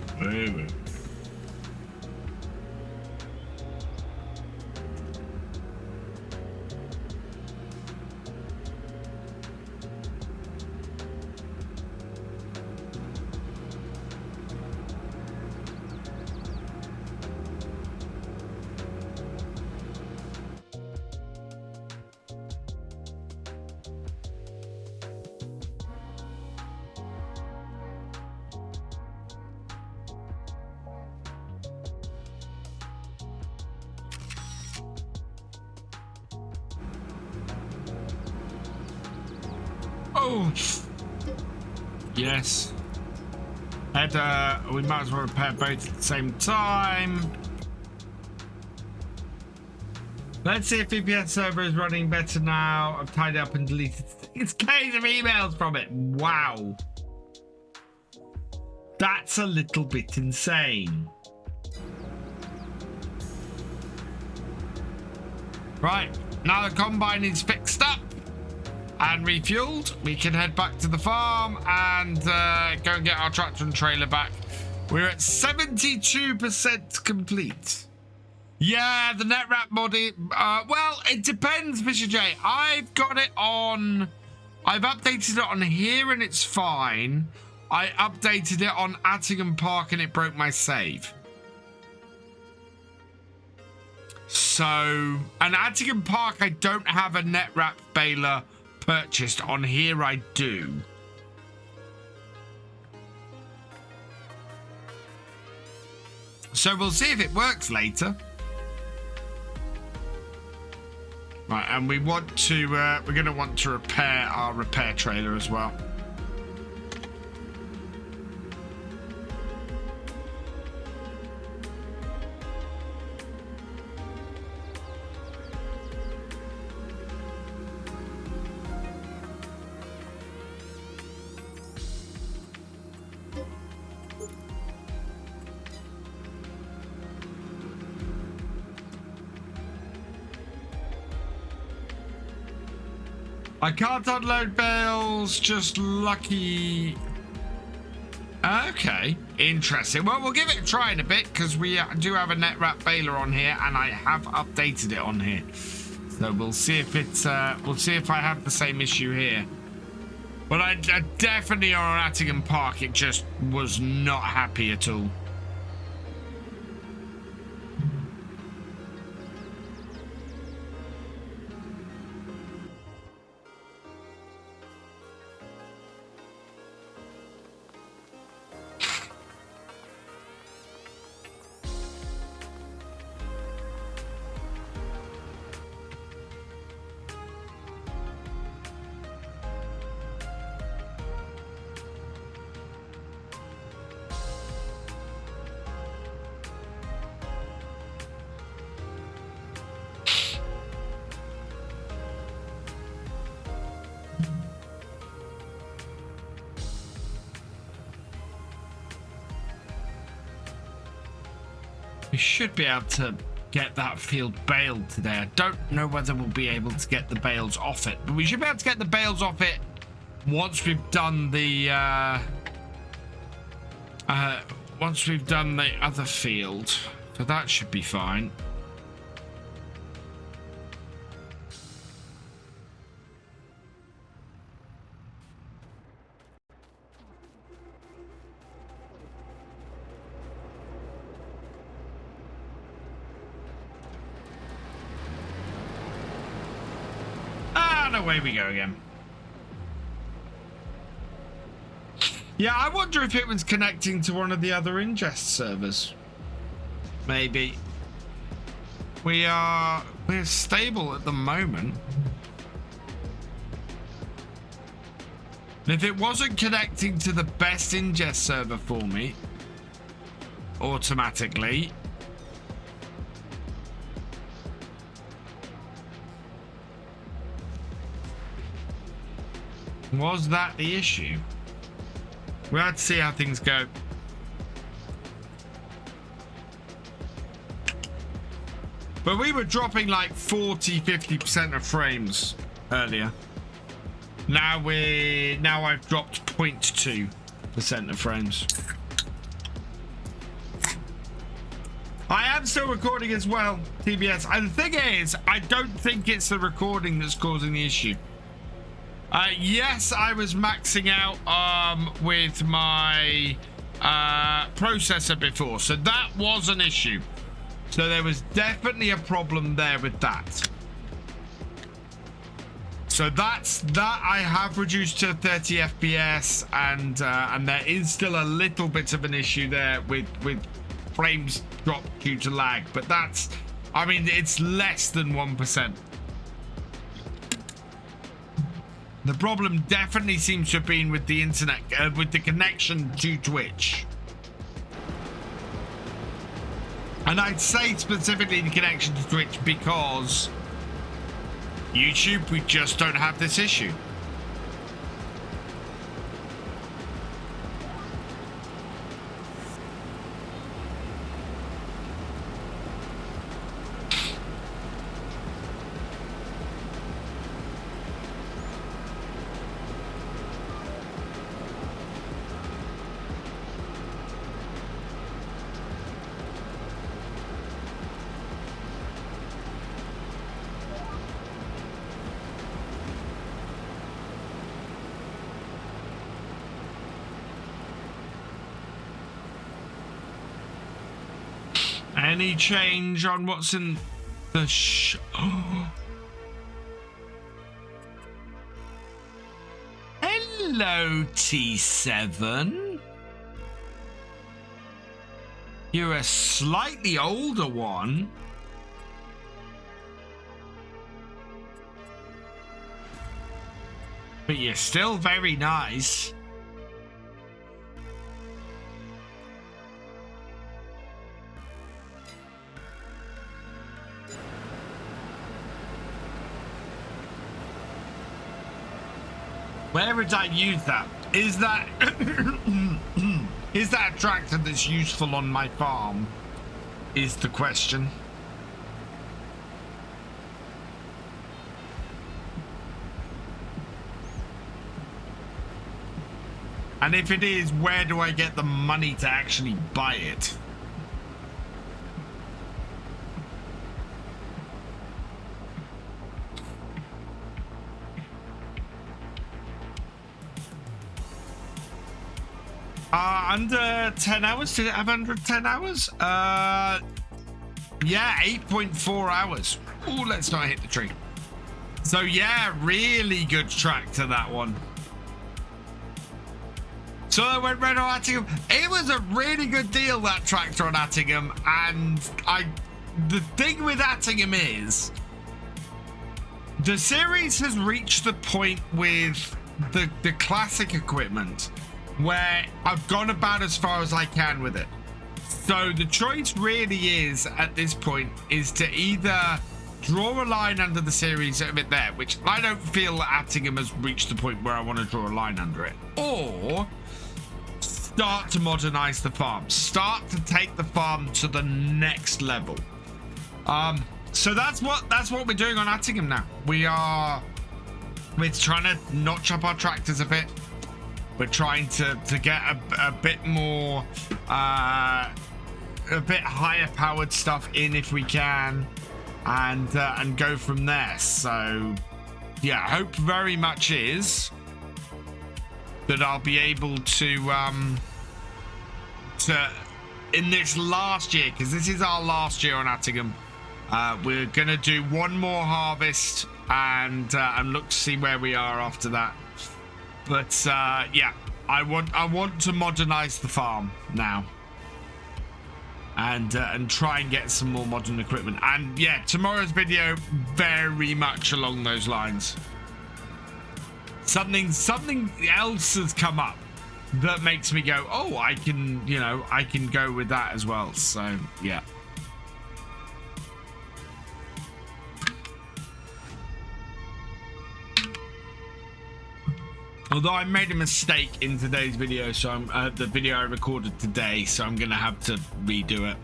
Oh, yes. Header, we might as well repair both at the same time. Let's see if VPS server is running better now. I've tied up and deleted 6K of emails from it. Wow. That's a little bit insane. Right, now the combine is fixed up and refueled, we can head back to the farm and go and get our tractor and trailer back. We're at 72% complete. Yeah, the NetWrap body. Well, it depends, Mr. J. I've got it on. I've updated it on here and it's fine. I updated it on Attingham Park and it broke my save. So, an Attingham Park, I don't have a NetWrap baler purchased. On here I do. So we'll see if it works later. Right, and we want to we're going to want to repair our repair trailer as well. I can't unload bales, just lucky. Okay, interesting. Well, we'll give it a try in a bit because we do have a NetWrap baler on here and I have updated it on here. So we'll see if it's, we'll see if I have the same issue here. But I definitely on Attingham Park, it just was not happy at all. We should be able to get that field baled today. I don't know whether we'll be able to get the bales off it, but we should be able to get the bales off it once we've done the other field. So that should be fine. And away we go again. Yeah, I wonder if it was connecting to one of the other ingest servers. Maybe. We're stable at the moment. And if it wasn't connecting to the best ingest server for me, automatically, was that the issue? We'll have to see how things go. But we were dropping like 40-50% of frames earlier. Now I've dropped 0.2% of frames. I am still recording as well, TBS. And the thing is, I don't think it's the recording that's causing the issue. Yes, I was maxing out with my processor before, so that was an issue. So there was definitely a problem there with that. So that I have reduced to 30 FPS, and there is still a little bit of an issue there with frames dropped due to lag, but that's, I mean, it's less than 1%. The problem definitely seems to have been with the internet, with the connection to Twitch. And I'd say specifically the connection to Twitch because YouTube, we just don't have this issue. Any change on what's in the Hello, T7. You're a slightly older one. But you're still very nice. Where would I use that? Is that is that a tractor that's useful on my farm? Is the question. And if it is, where do I get the money to actually buy it? Under 10 hours? Did it have under 10 hours? Yeah, 8.4 hours. Oh, let's not hit the tree. So yeah, really good tractor, that one. So I went red on Attingham. It was a really good deal, that tractor on Attingham. And the thing with Attingham is the series has reached the point with the classic equipment where I've gone about as far as I can with it. So the choice really is, at this point, is to either draw a line under the series of it there, which I don't feel that Attingham has reached the point where I want to draw a line under it, or start to modernize the farm, start to take the farm to the next level. So that's what we're doing on Attingham now. We're trying to notch up our tractors a bit. We're trying to get a bit more a bit higher powered stuff in if we can, and go from there. So yeah, hope very much is that I'll be able to in this last year, because this is our last year on Attingham, we're gonna do one more harvest and look to see where we are after that. But yeah, I want to modernize the farm now, and try and get some more modern equipment. And yeah, tomorrow's video very much along those lines. Something else has come up that makes me go, oh, I can go with that as well. So yeah. Although I made a mistake in today's video, so I'm the video I recorded today, so I'm gonna have to redo it.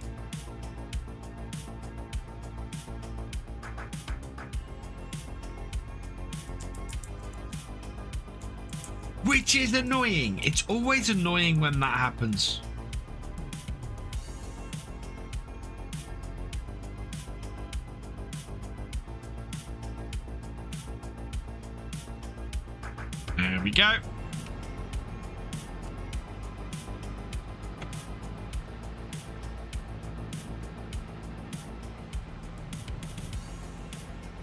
Which is annoying. It's always annoying when that happens. There we go.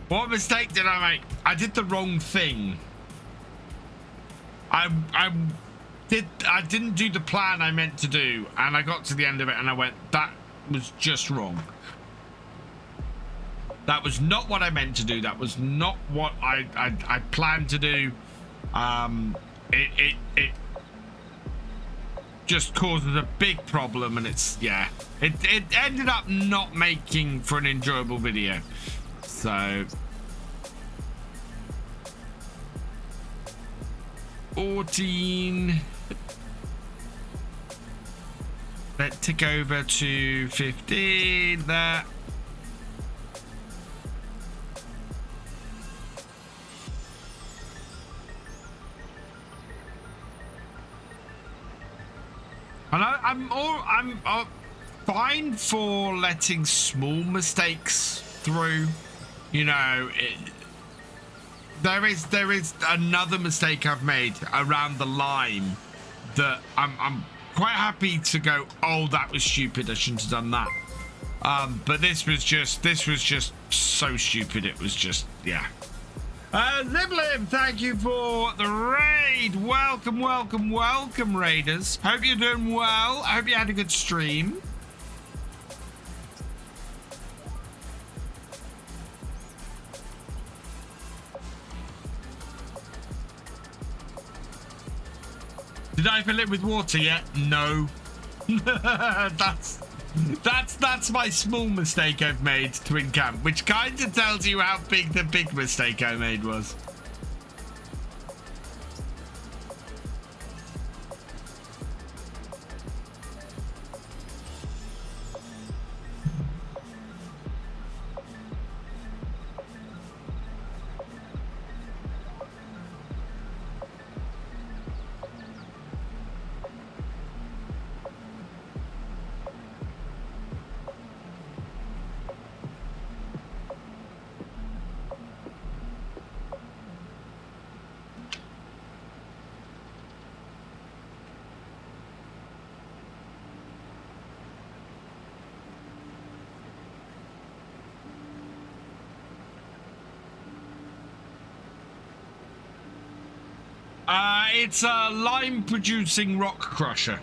What mistake did I make? I did the wrong thing. I didn't do the plan I meant to do, and I got to the end of it and I went, that was just wrong. That was not what I meant to do. That was not what I planned to do. It just causes a big problem, and it's, yeah, it ended up not making for an enjoyable video. So 14. Let's tick over to 15 there. And I'm fine for letting small mistakes through. You know, there is another mistake I've made around the line that I'm quite happy to go, oh, that was stupid, I shouldn't have done that. But this was just so stupid. It was just, yeah. Ziblim, thank you for the raid. Welcome, welcome, welcome, raiders. Hope you're doing well. I hope you had a good stream. Did I fill it with water yet? No. That's my small mistake I've made, Twin Camp, which kind of tells you how big the big mistake I made was. It's a lime-producing rock crusher.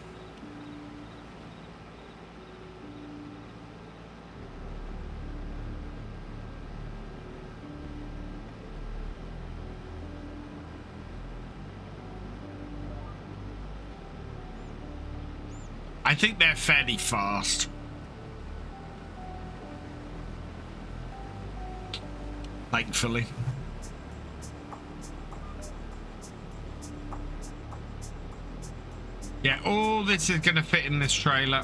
I think they're fairly fast. Thankfully. Yeah, all this is going to fit in this trailer,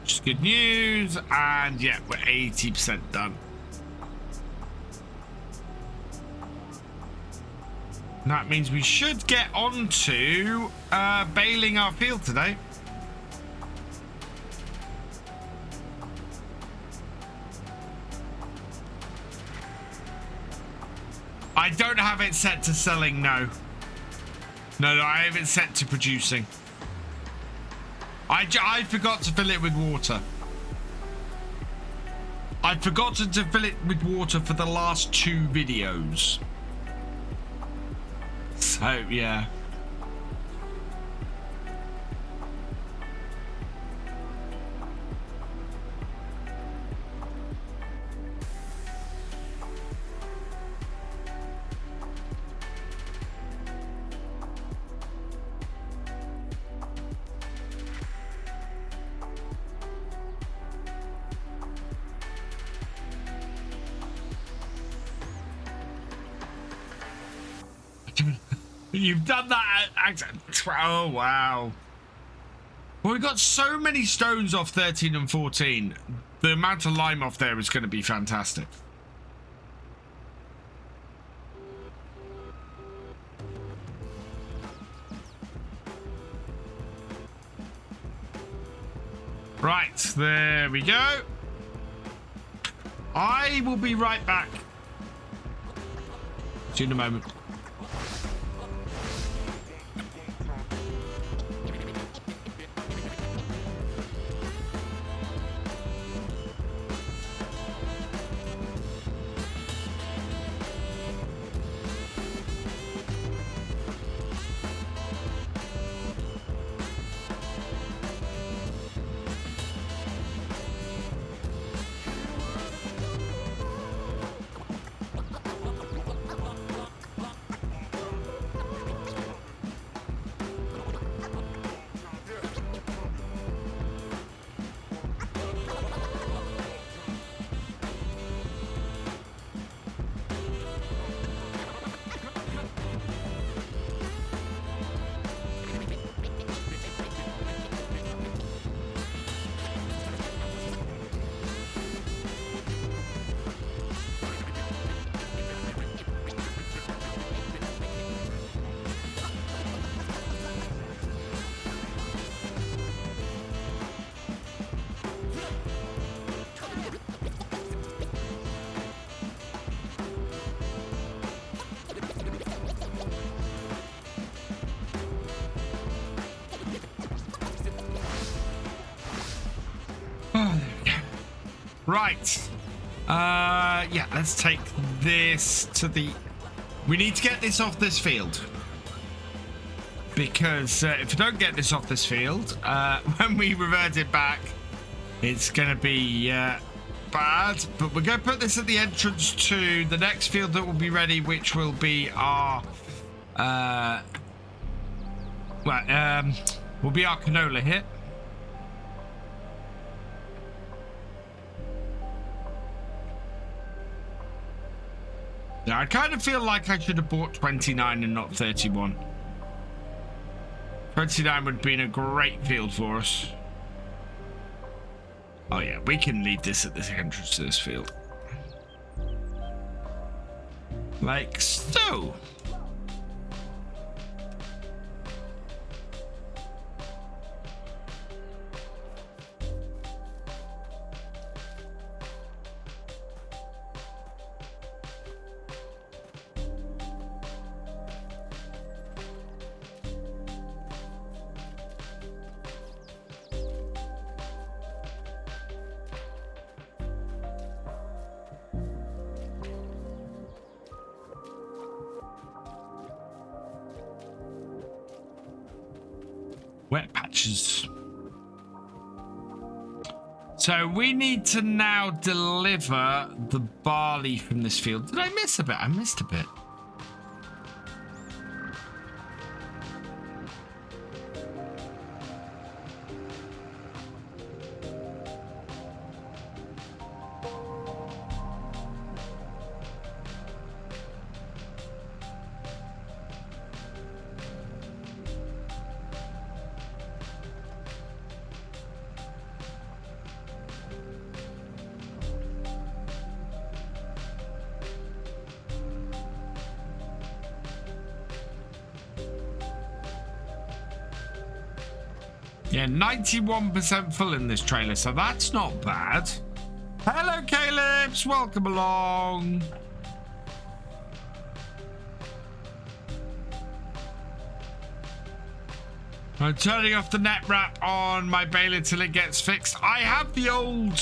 which is good news. And yeah, we're 80% done. That means we should get on to baling our field today. I don't have it set to selling, no. No, I have it set to producing. I forgot to fill it with water. I've forgotten to fill it with water for the last 2 videos. So, yeah. You've done that. Oh, wow. Well, we got so many stones off 13 and 14. The amount of lime off there is going to be fantastic. Right, there we go. I will be right back. See you in a moment. Right. Yeah, let's take this to the... We need to get this off this field. Because if we don't get this off this field, when we revert it back, it's going to be bad. But we're going to put this at the entrance to the next field that will be ready, which will be our... will be our canola here. I kind of feel like I should have bought 29 and not 31. 29 would have been a great field for us. Oh yeah, we can leave this at the entrance to this field. Like so. Wet patches. So we need to now deliver the barley from this field. Did I miss a bit? I missed a bit. Yeah, 91% full in this trailer, so that's not bad. Hello, Calebs. Welcome along. I'm turning off the net wrap on my baler until it gets fixed. I have the old...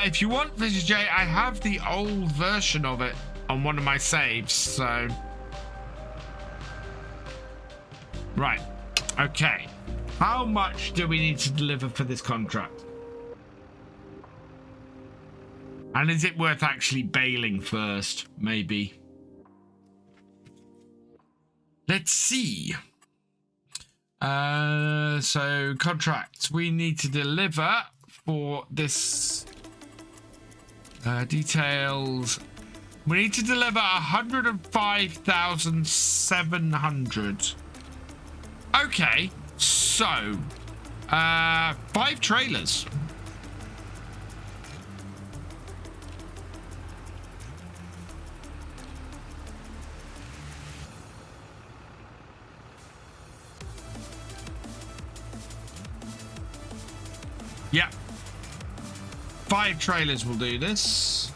if you want, Thefisherj, I have the old version of it on one of my saves, so... Right. Okay. How much do we need to deliver for this contract? And is it worth actually baling first? Maybe. Let's see. So contract. We need to deliver for this details. We need to deliver 105,700. Okay, so 5 trailers. Yeah. 5 trailers will do this.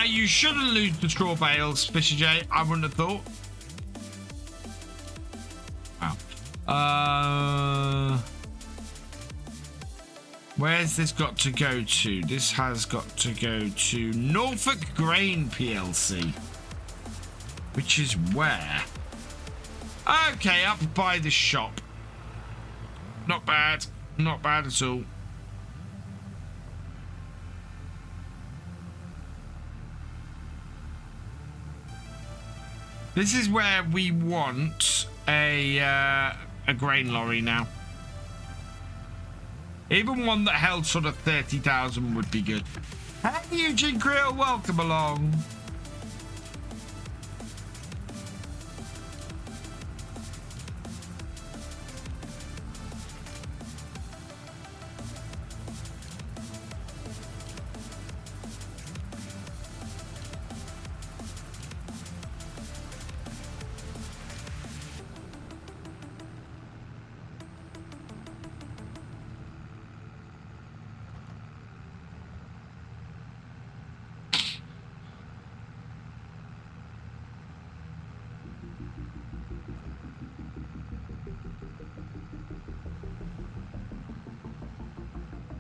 You shouldn't lose the straw bales, Thefisherj. I wouldn't have thought. Wow. Where's this got to go to? This has got to go to Norfolk Grain PLC. Which is where? Okay, up by the shop. Not bad. Not bad at all. This is where we want a grain lorry now. Even one that held sort of 30,000 would be good. Hey, Eugene Creel, welcome along.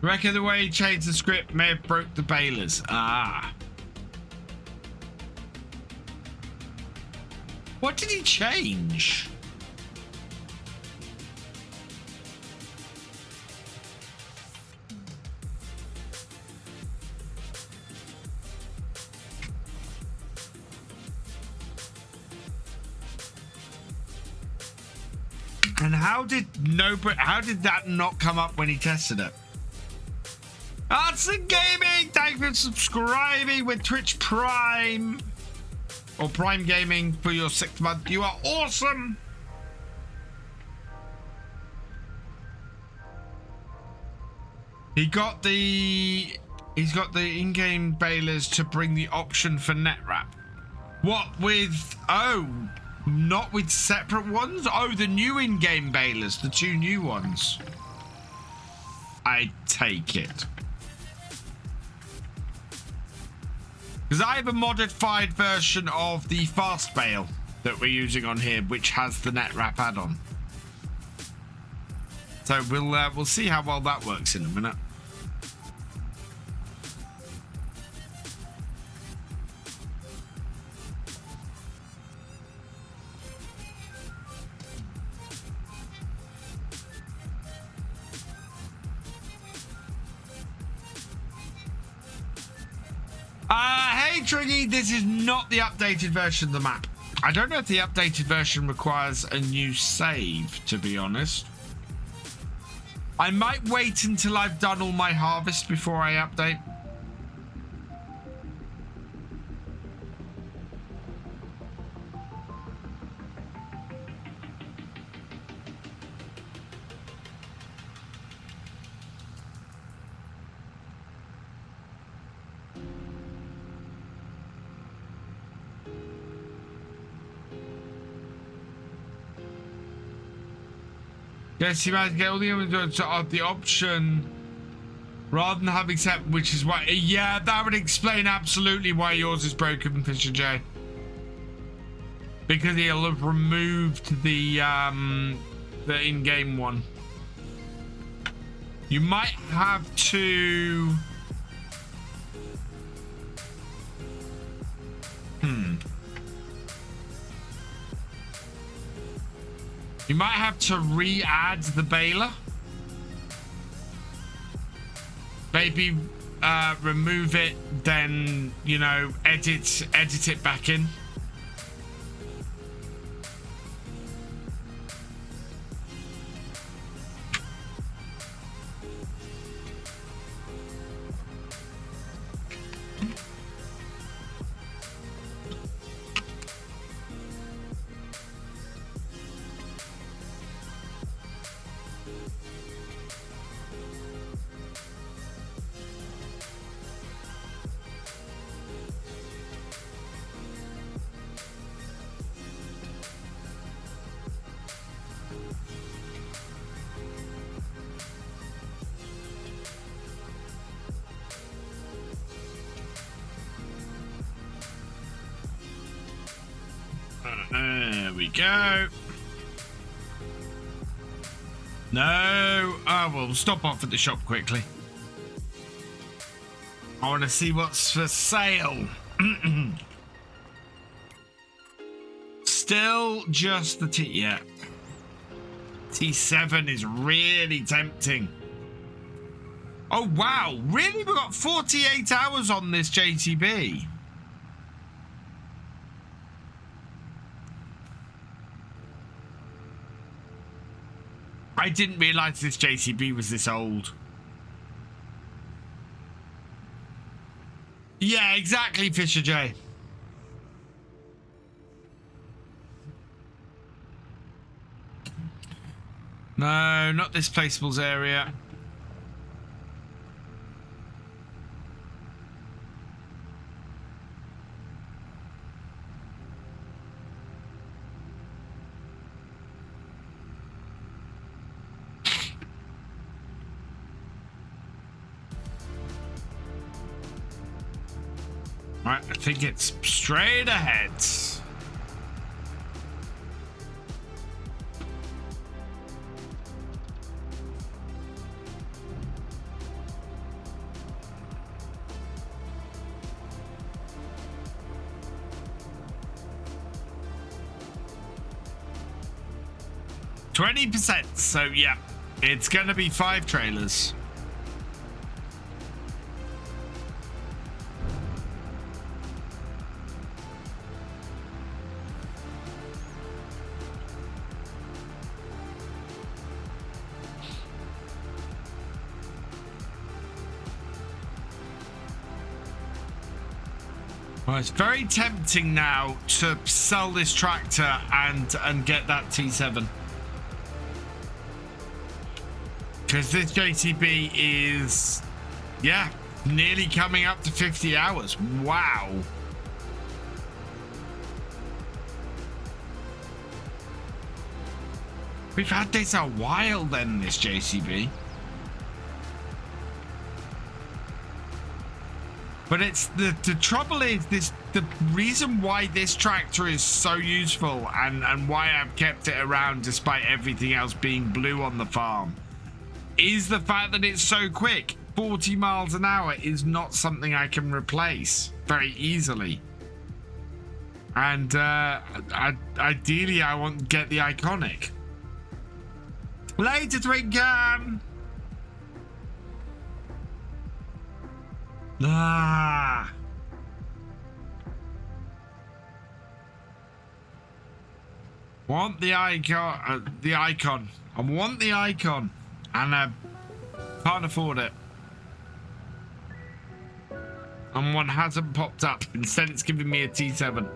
Reckon the way he changed the script may have broke the balers. Ah. What did he change? And how did that not come up when he tested it? Artson Gaming, thank you for subscribing with Twitch Prime or Prime Gaming for your 6th month. You are awesome. He's got the in-game balers to bring the option for net wrap. What with not with separate ones? Oh, the new in-game balers, the 2 new ones. I take it. Because I have a modified version of the fast bale that we're using on here, which has the net wrap add-on. So we'll see how well that works in a minute. Hey Triggy, this is not the updated version of the map. I don't know if the updated version requires a new save, to be honest. I might wait until I've done all my harvest before I update. Yes, you might get all the images of the option rather than having set, which is why. Yeah, that would explain absolutely why yours is broken, Thefisherj. because he'll have removed the in-game one. You might have to... You might have to re-add the baler. Maybe remove it, then, you know, edit it back in. There we go. No. Oh, well, we'll stop off at the shop quickly. I want to see what's for sale. Still just the T. Yeah. T7 is really tempting. Oh, wow. Really? We've got 48 hours on this JTB. I didn't realize this JCB was this old. Yeah, exactly, Thefisherj. No, not this placeables area. Right, I think it's straight ahead. %. So yeah, it's gonna be 5 trailers. Well, it's very tempting now to sell this tractor and get that T7. Because this JCB is, yeah, nearly coming up to 50 hours. Wow. We've had this a while then, this JCB. But it's the trouble is the reason why this tractor is so useful and why I've kept it around despite everything else being blue on the farm is the fact that it's so quick. 40 miles an hour is not something I can replace very easily. And ideally I want to get the iconic. Later, Twinkan! Ah. Want the icon, I want the icon, and I can't afford it. And one hasn't popped up. Instead, it's giving me a T7.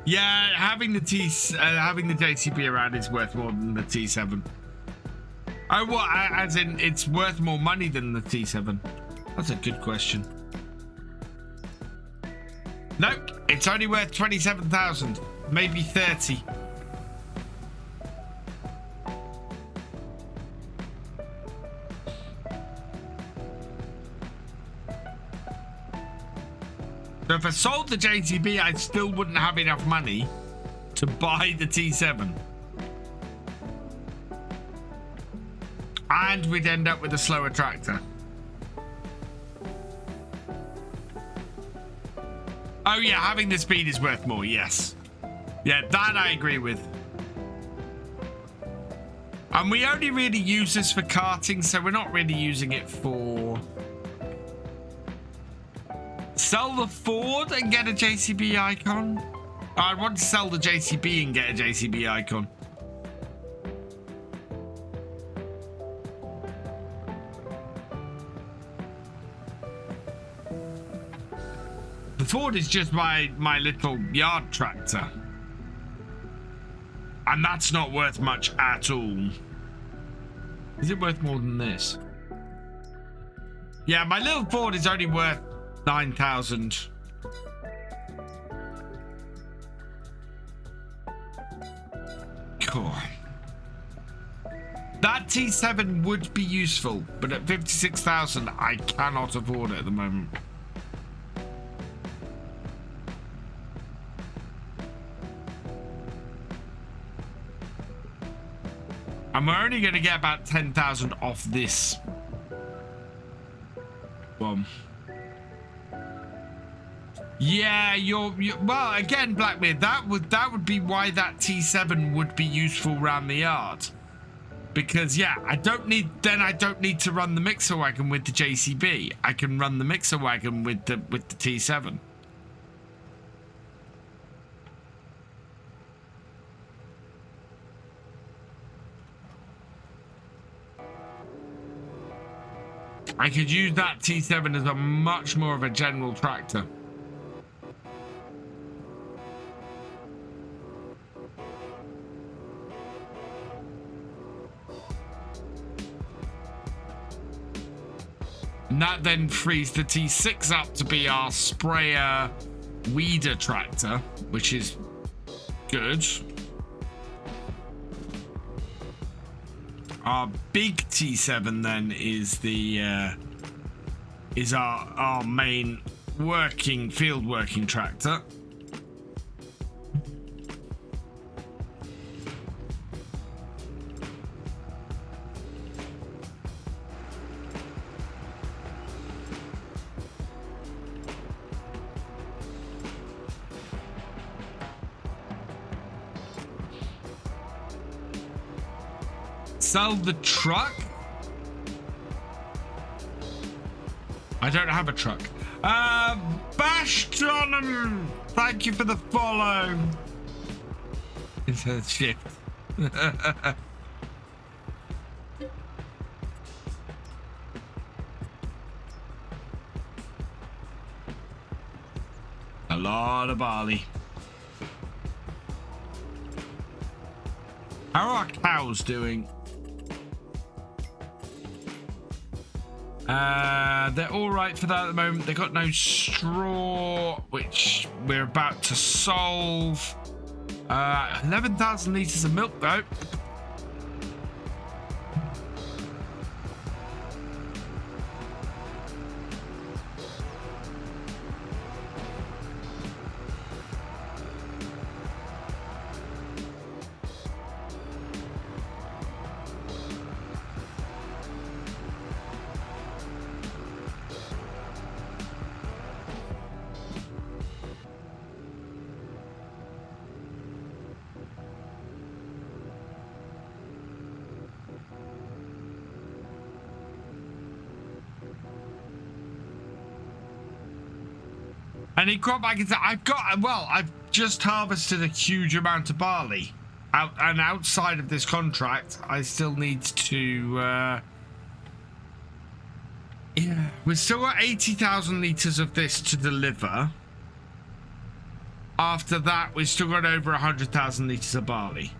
Yeah, having the JCB around is worth more than the T7. Oh, what? As in, it's worth more money than the T7? That's a good question. Nope, it's only worth 27,000, maybe 30. So if I sold the JCB, I still wouldn't have enough money to buy the T7. And we'd end up with a slower tractor. Oh yeah, having the speed is worth more, yes. Yeah, that I agree with. And we only really use this for karting, so we're not really using it for... Sell the Ford and get a JCB icon? I want to sell the JCB and get a JCB icon. The Ford is just my little yard tractor. And that's not worth much at all. Is it worth more than this? Yeah, my little Ford is only worth 9,000. Cool. That T7 would be useful, but at 56,000, I cannot afford it at the moment. And we're only going to get about 10,000 off this one. Yeah, you're well again, Blackbeard. That would be why that T7 would be useful around the yard, because yeah, I don't need to run the mixer wagon with the JCB. I can run the mixer wagon with the T7. I could use that T7 as a much more of a general tractor. And that then frees the T6 up to be our sprayer weeder tractor, which is good. Our big T7 then is our main field working tractor. Sell the truck? I don't have a truck. Bashtonum, thank you for the follow. It's a shift. A lot of barley. How are our cows doing? They're all right for that at the moment. They got no straw, which we're about to solve. 11,000 litres of milk though. Any crop I can say, I've just harvested a huge amount of barley. And outside of this contract, I still need to, yeah, we've still got 80,000 litres of this to deliver. After that, we've still got over 100,000 litres of barley,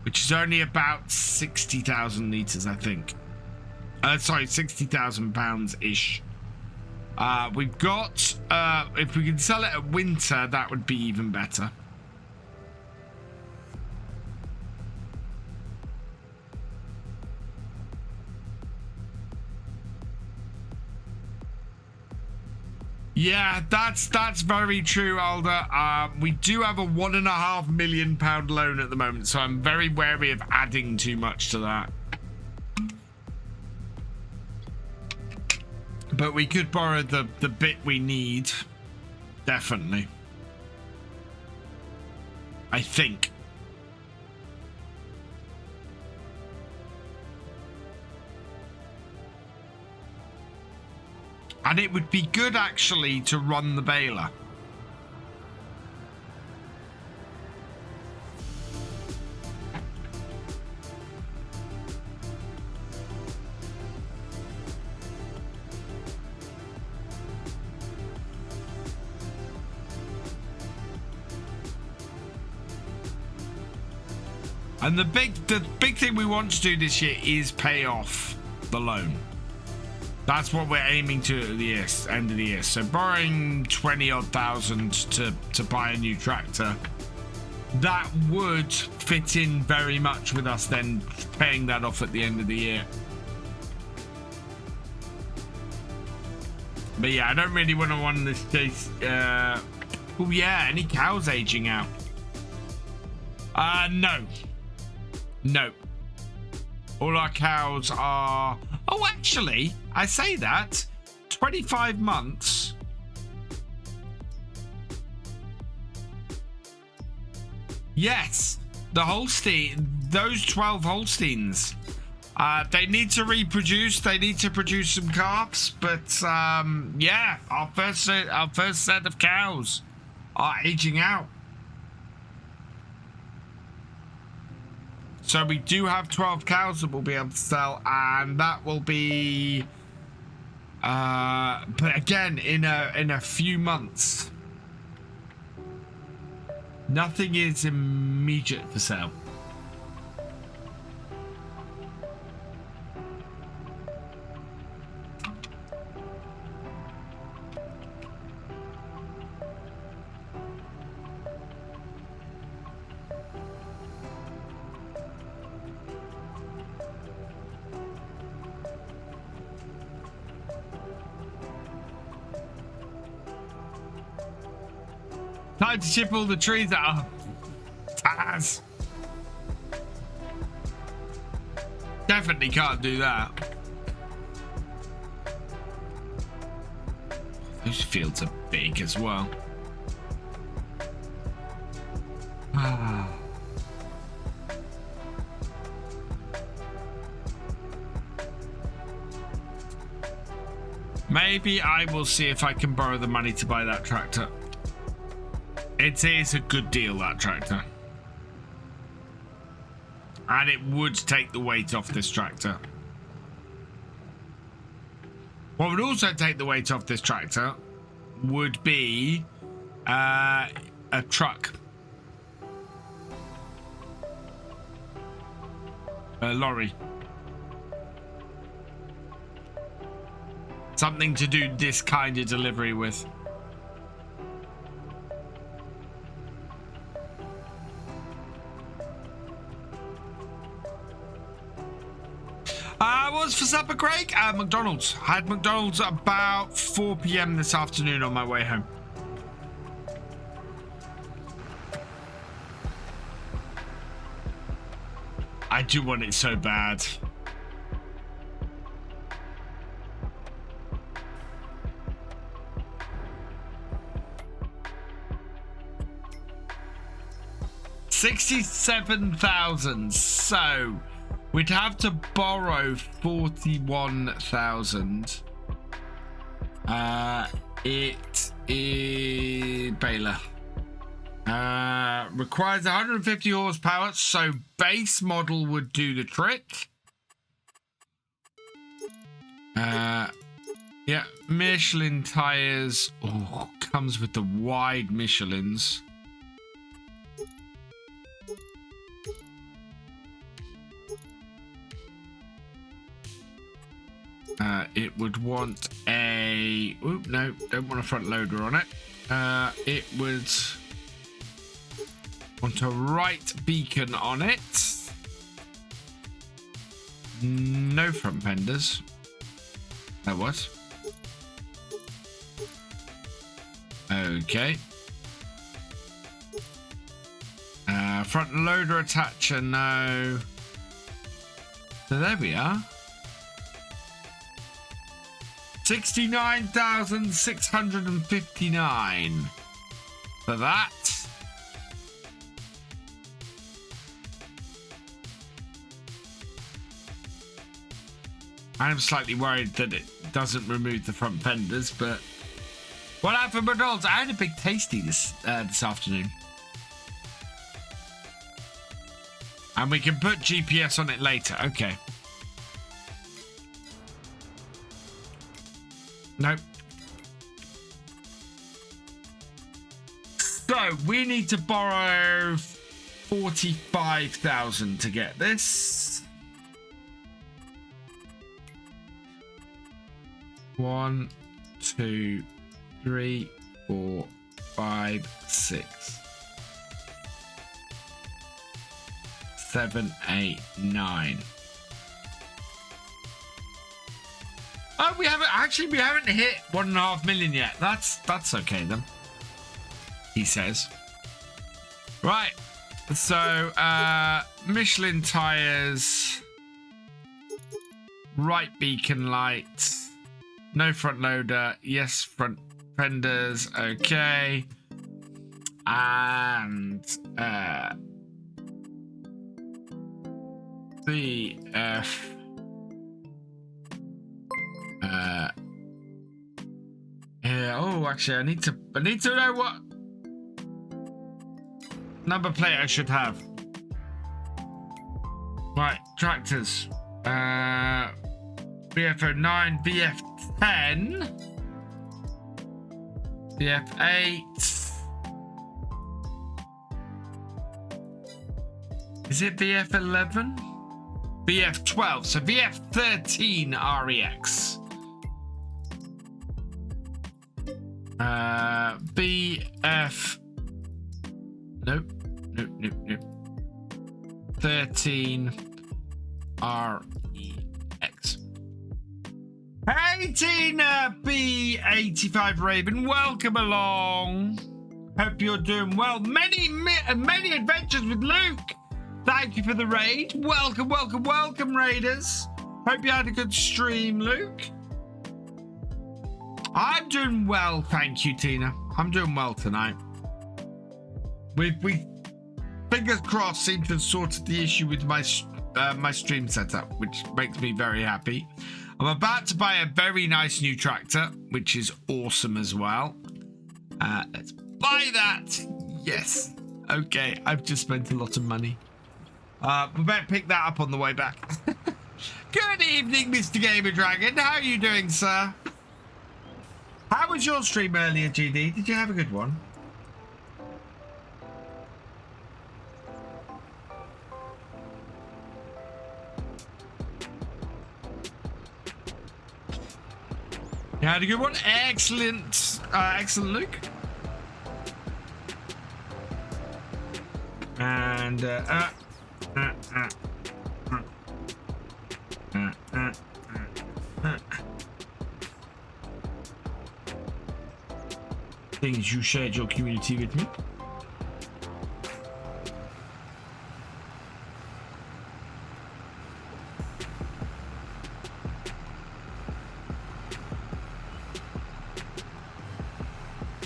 which is only about 60,000 litres, I think. Sorry, 60,000 pounds-ish. We've got, if we can sell it at winter, that would be even better. Yeah, that's very true, Alder. We do have a £1.5 million loan at the moment, so I'm very wary of adding too much to that. But we could borrow the bit we need. Definitely. I think. And it would be good, actually, to run the baler. And the big thing we want to do this year is pay off the loan. That's what we're aiming to at the end of the year. So borrowing 20-odd thousand to buy a new tractor, that would fit in very much with us then paying that off at the end of the year. But yeah, I don't really want to run this case. Oh yeah, any cows aging out? No. No. All our cows are... Oh, actually, I say that. 25 months. Yes. The Holstein... Those 12 Holsteins. They need to reproduce. They need to produce some calves. But, yeah. Our first set of cows are aging out. So we do have 12 cows that we'll be able to sell, and that will be, but again, in a few months. Nothing is immediate for sale. Time to chip all the trees out. Taz. Definitely can't do that. Those fields are big as well. Maybe I will see if I can borrow the money to buy that tractor. It is a good deal, that tractor. And it would take the weight off this tractor. What would also take the weight off this tractor would be a truck. A lorry. Something to do this kind of delivery with. What's for supper, Craig? McDonald's. I had McDonald's about 4 p.m. this afternoon on my way home. I do want it so bad. $67,000. So we'd have to borrow 41,000. It is baler. Requires 150 horsepower, so base model would do the trick. Yeah, Michelin tires. Oh, comes with the wide Michelins. It would want a... Oh, no, don't want a front loader on it. It would want a right beacon on it. No front fenders. That was. Okay. Front loader attacher, no. So there we are. 69,659 for that. I'm slightly worried that it doesn't remove the front fenders, but what happened, McDonald's? I had a big tasty this afternoon. And we can put GPS on it later. Okay. Nope. So we need to borrow 45,000 to get this. 1, 2, 3, 4, 5, 6, 7, 8, 9. Oh, we haven't hit 1.5 million yet. That's okay then. He says. Right. So Michelin tires, right beacon light, no front loader, yes front fenders, okay, and VF. Yeah. Oh, actually, I need to know what number plate I should have. Right, tractors. VF09, VF10, VF8. Is it VF11? VF12. So VF13 REX. BF. Nope. 13 REX. Hey Tina B85 Raven, welcome along. Hope you're doing well. Many adventures with Luke. Thank you for the raid. Welcome, raiders. Hope you had a good stream, Luke. I'm doing well, thank you, Tina. I'm doing well tonight. We fingers crossed seem to have sorted the issue with my stream setup, which makes me very happy. I'm about to buy a very nice new tractor, which is awesome as well. Let's buy that. Yes. Okay, I've just spent a lot of money. We better pick that up on the way back. Good evening, Mr. Gamer Dragon. How are you doing, sir? How was your stream earlier, GD? Did you have a good one? You had a good one? Excellent. Excellent, Luke. And things you shared your community with me.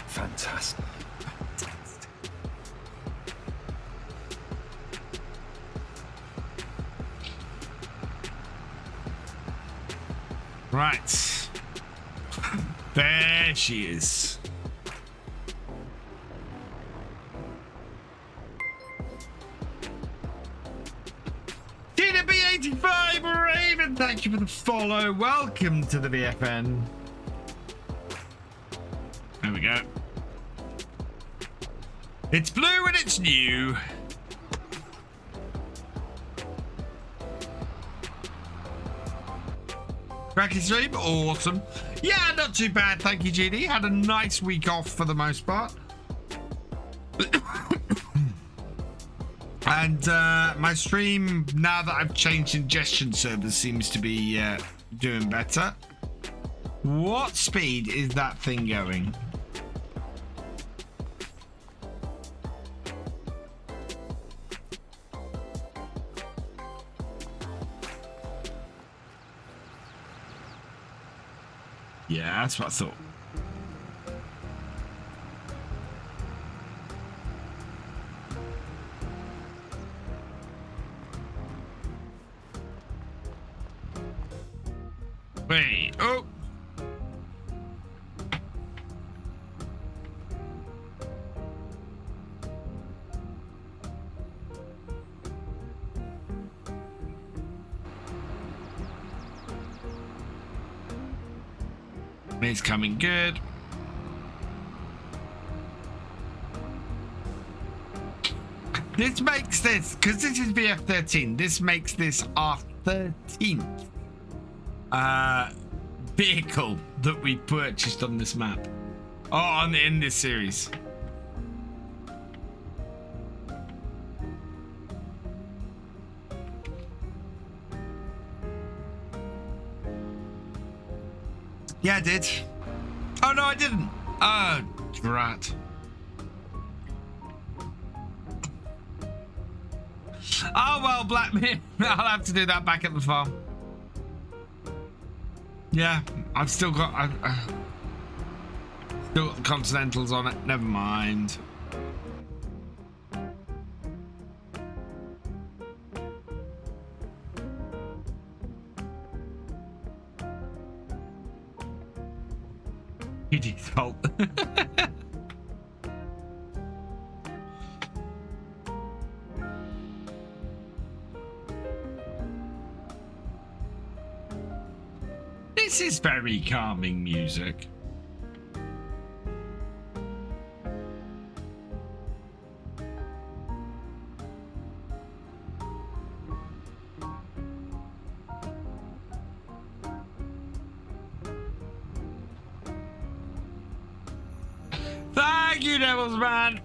Fantastic. Right. There she is. Tina B85 Raven, thank you for the follow. Welcome to the VFN. There we go. It's blue and it's new. Cracking stream, awesome. Yeah, not too bad, thank you, GD. Had a nice week off for the most part. And my stream, now that I've changed ingestion servers, seems to be doing better. What speed is that thing going? Yeah, that's what I thought. Wait, oh! It's coming good. This makes this, because this is VF13, this makes this our 13th vehicle that we purchased on this map. Oh, in this series. Yeah, I did. Oh, no, I didn't. Oh, drat. Oh, well, Blackmere. I'll have to do that back at the farm. Yeah, I've still got... still got the Continentals on it. Never mind. Kitty's fault. This is very calming music. Thank you, Devils Man.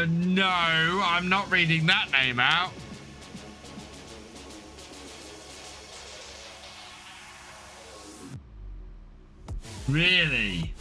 No, I'm not reading that name out. Really?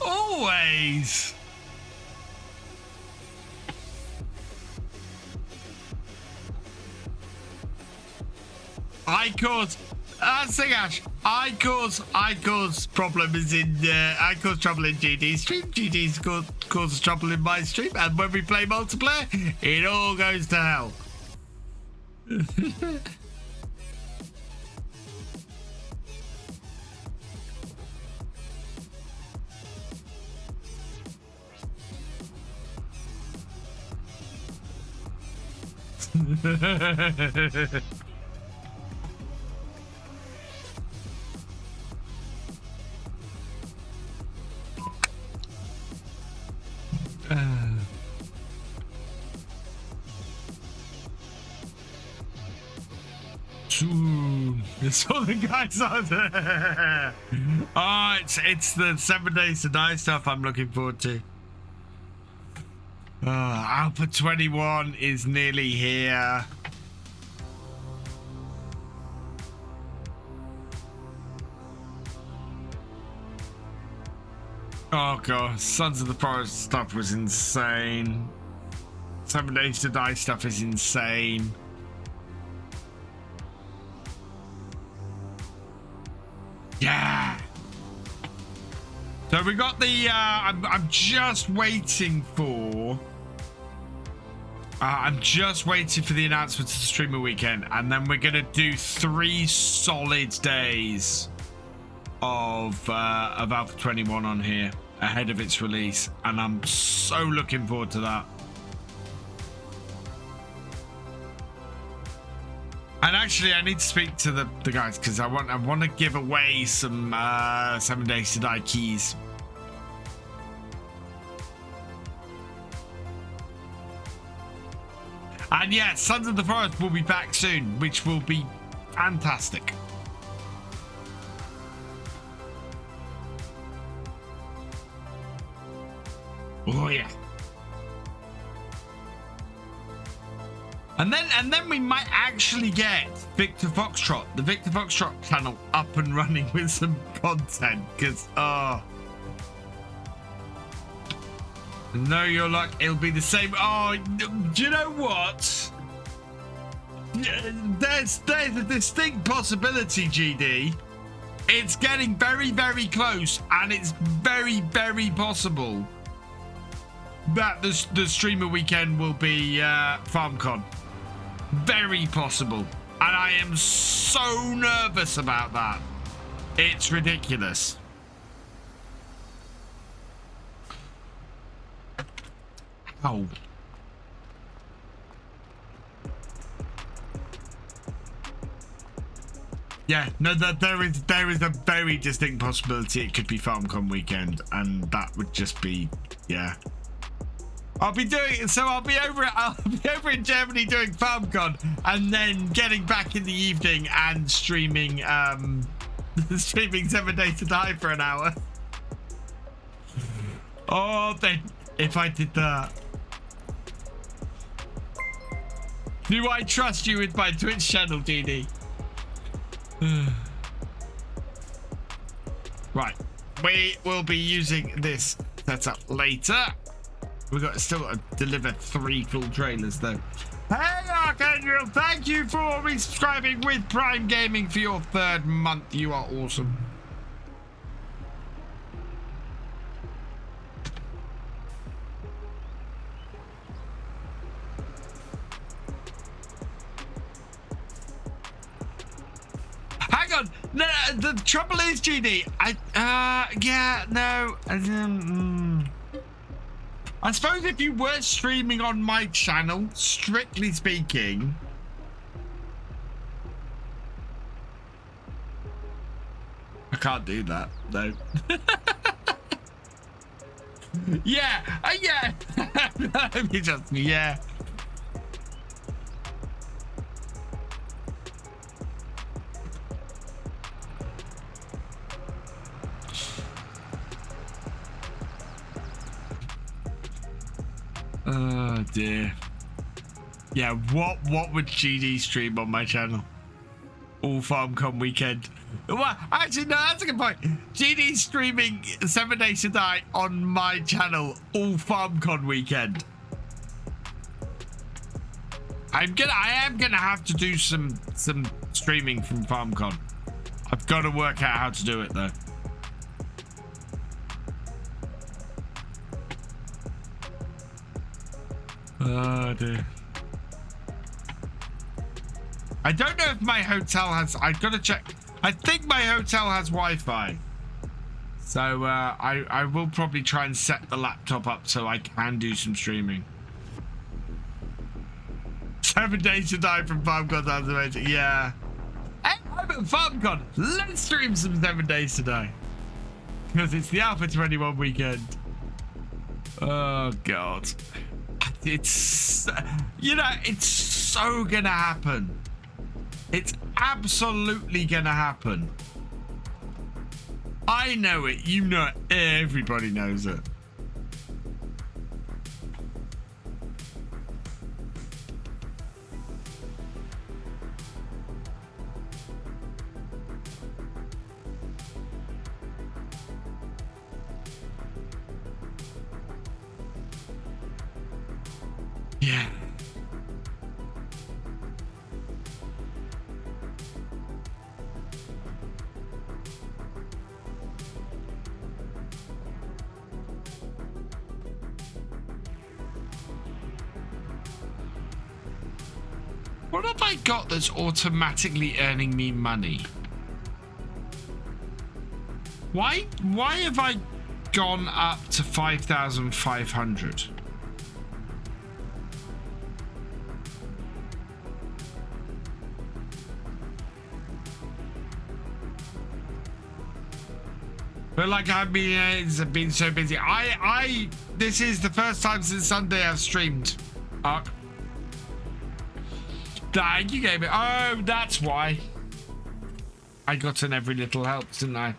Always. I cause Singash. I cause problems in I cause trouble in GD's stream. GD's causes trouble in my stream, and when we play multiplayer, it all goes to hell. It's all the guys out there. Oh, it's the 7 days to die stuff I'm looking forward to. Alpha 21 is nearly here. Oh god, Sons of the Forest stuff was insane. 7 days to die stuff is insane. Yeah. So we got the I'm just waiting for I'm just waiting for the announcement to the streamer weekend, and then we're gonna do 3 solid days of Alpha 21 on here ahead of its release, and I'm so looking forward to that. And actually, I need to speak to the guys because I want to give away some 7 Days to Die keys. And yeah, Sons of the Forest will be back soon, which will be fantastic. Oh yeah. And then we might actually get Victor Foxtrot, the Victor Foxtrot channel, up and running with some content, because know your luck, it'll be the same. Oh, do you know what? There's a distinct possibility, GD. It's getting very, very close, and it's very, very possible that the streamer weekend will be FarmCon. Very possible. And I am so nervous about that. It's ridiculous. Oh. Yeah, no, there is a very distinct possibility it could be FarmCon weekend, and that would just be, yeah. I'll be over in Germany doing FarmCon, and then getting back in the evening and streaming streaming 7 Days to Die for an hour. Oh, then if I did that. Do I trust you with my Twitch channel, GD? Right, we will be using this setup later. We've still got to deliver 3 full trailers though. Hey Archangel, thank you for resubscribing with Prime Gaming for your 3rd month. You are awesome. Hang on, no, the trouble is, GD, yeah, no, I suppose if you were streaming on my channel, strictly speaking, I can't do that, no. Yeah, yeah, you just, yeah. Oh dear. Yeah, what would GD stream on my channel? All FarmCon weekend. Well, actually, no, that's a good point. GD streaming 7 Days to Die on my channel all FarmCon weekend. I am gonna have to do some streaming from FarmCon. I've got to work out how to do it though. Oh dear. I don't know if my hotel has, I've got to check. I think my hotel has Wi-Fi. So I will probably try and set the laptop up so I can do some streaming. 7 Days to Die from FarmCon sounds amazing. Yeah. Hey, I'm at FarmCon. Let's stream some 7 Days to Die. Because it's the Alpha 21 weekend. Oh God. It's, you know, it's so gonna happen. It's absolutely gonna happen. I know it, you know it, everybody knows it. Yeah. What have I got that's automatically earning me money? Why have I gone up to 5,500? But like I've been so busy. This is the first time since Sunday I've streamed. Thank you, Gamer. Oh, that's why. I got an every little helps, didn't I?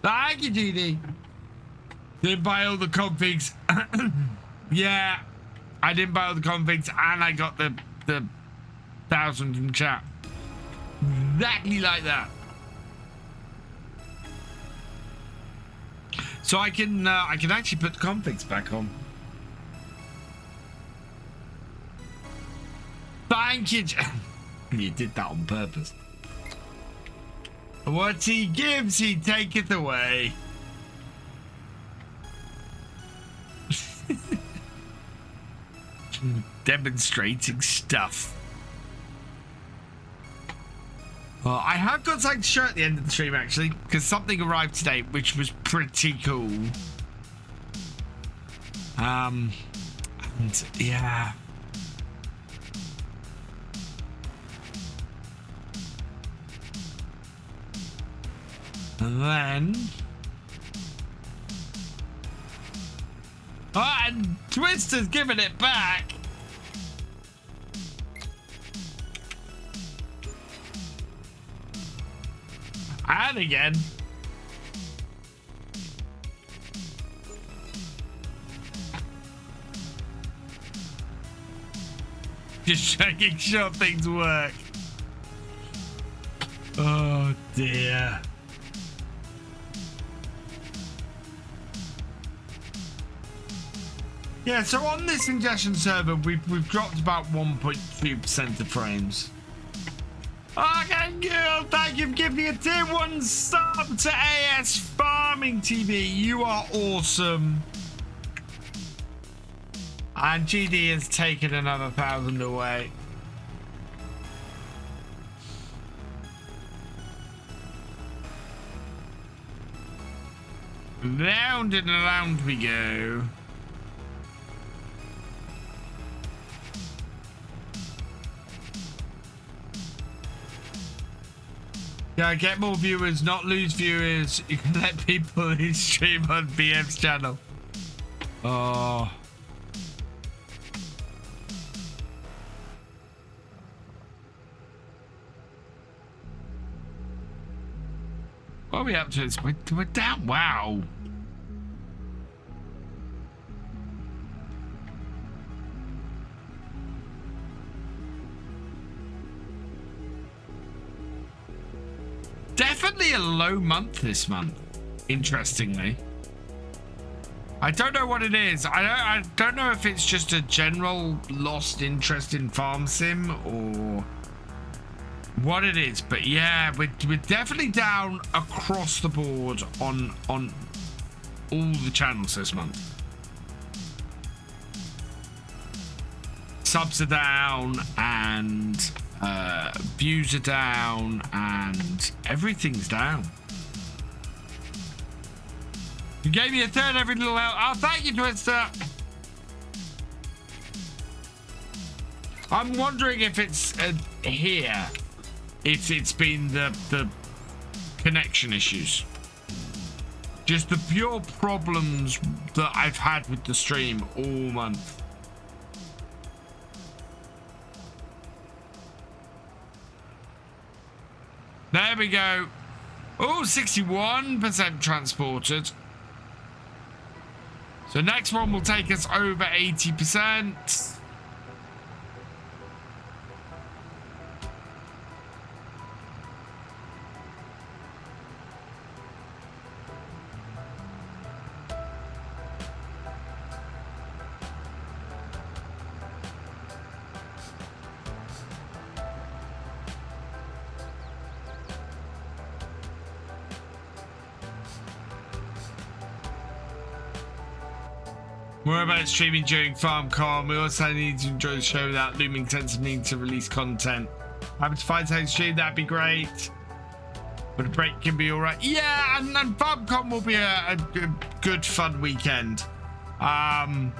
Thank you, GD. Didn't buy all the configs. Yeah, I didn't buy all the configs, and I got the 1,000 in chat. Exactly like that. So I can actually put the configs back on. Thank you. You did that on purpose. What he gives, he taketh away. Demonstrating stuff. Well, I have got something to show at the end of the stream, actually, because something arrived today, which was pretty cool. And yeah. And then... Oh, and Twister's giving it back. And again. Just checking sure things work. Oh dear. Yeah, so on this ingestion server, we've dropped about 1.2% of frames. Okay, girl, thank you for giving me a tier 1 sub to AS Farming TV. You are awesome. And GD has taken another 1,000 away. Round and around we go. Yeah, get more viewers, not lose viewers. You can let people who stream on BM's channel. Oh. What are we up to? We're down. Wow. Definitely a low month this month, interestingly. I don't know what it is. I don't know if it's just a general lost interest in farm sim or what it is, but yeah, we're definitely down across the board on all the channels this month. Subs are down and views are down and everything's down. You gave me a third every little help. Oh, thank you, Twister. I'm wondering if it's here, if it's been the connection issues. Just the pure problems that I've had with the stream all month. There we go. Oh, 61% transported. So next one will take us over 80%. More about streaming during FarmCon. We also need to enjoy the show without looming sense of need to release content. Happy to find something to stream, that'd be great. But a break can be alright. Yeah, and FarmCon will be a good fun weekend. I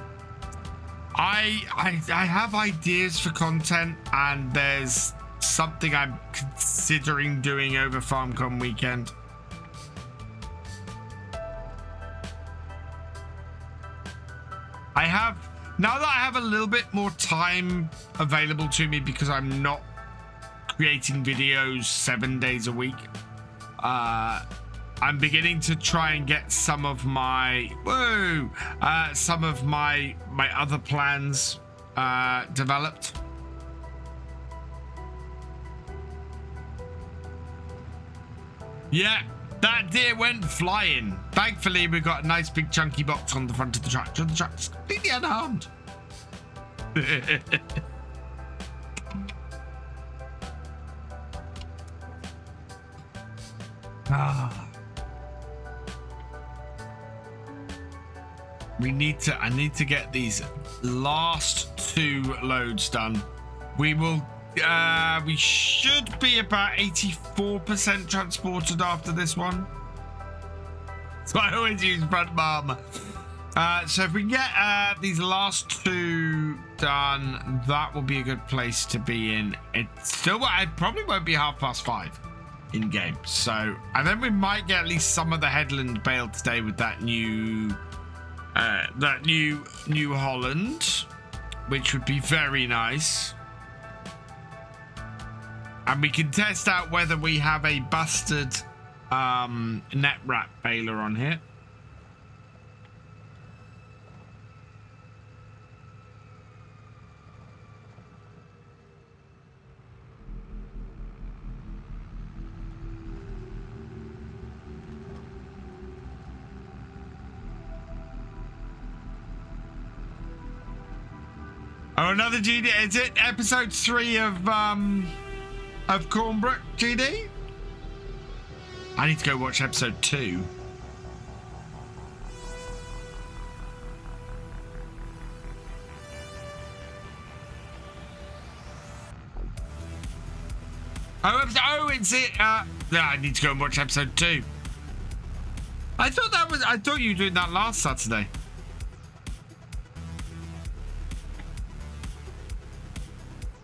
have ideas for content, and there's something I'm considering doing over FarmCon weekend. Now that I have a little bit more time available to me because I'm not creating videos 7 days a week, I'm beginning to try and get some of my other plans developed. Yeah, that deer went flying. Thankfully, we got a nice big chunky box on the front of the truck. So the truck's completely unharmed. I need to get these last 2 loads done. We should be about 84% transported after this one. So I always use front mom. So if we can get these last 2 done, that will be a good place to be in. It probably won't be 5:30 in game. So, and then we might get at least some of the headland baled today with that new New Holland, which would be very nice. And we can test out whether we have a busted net wrap baler on here. Oh, another GD. Is it episode 3 of Cornbrook GD? I need to go watch episode 2. It's it. Yeah, I need to go and watch episode 2. I thought you were doing that last Saturday.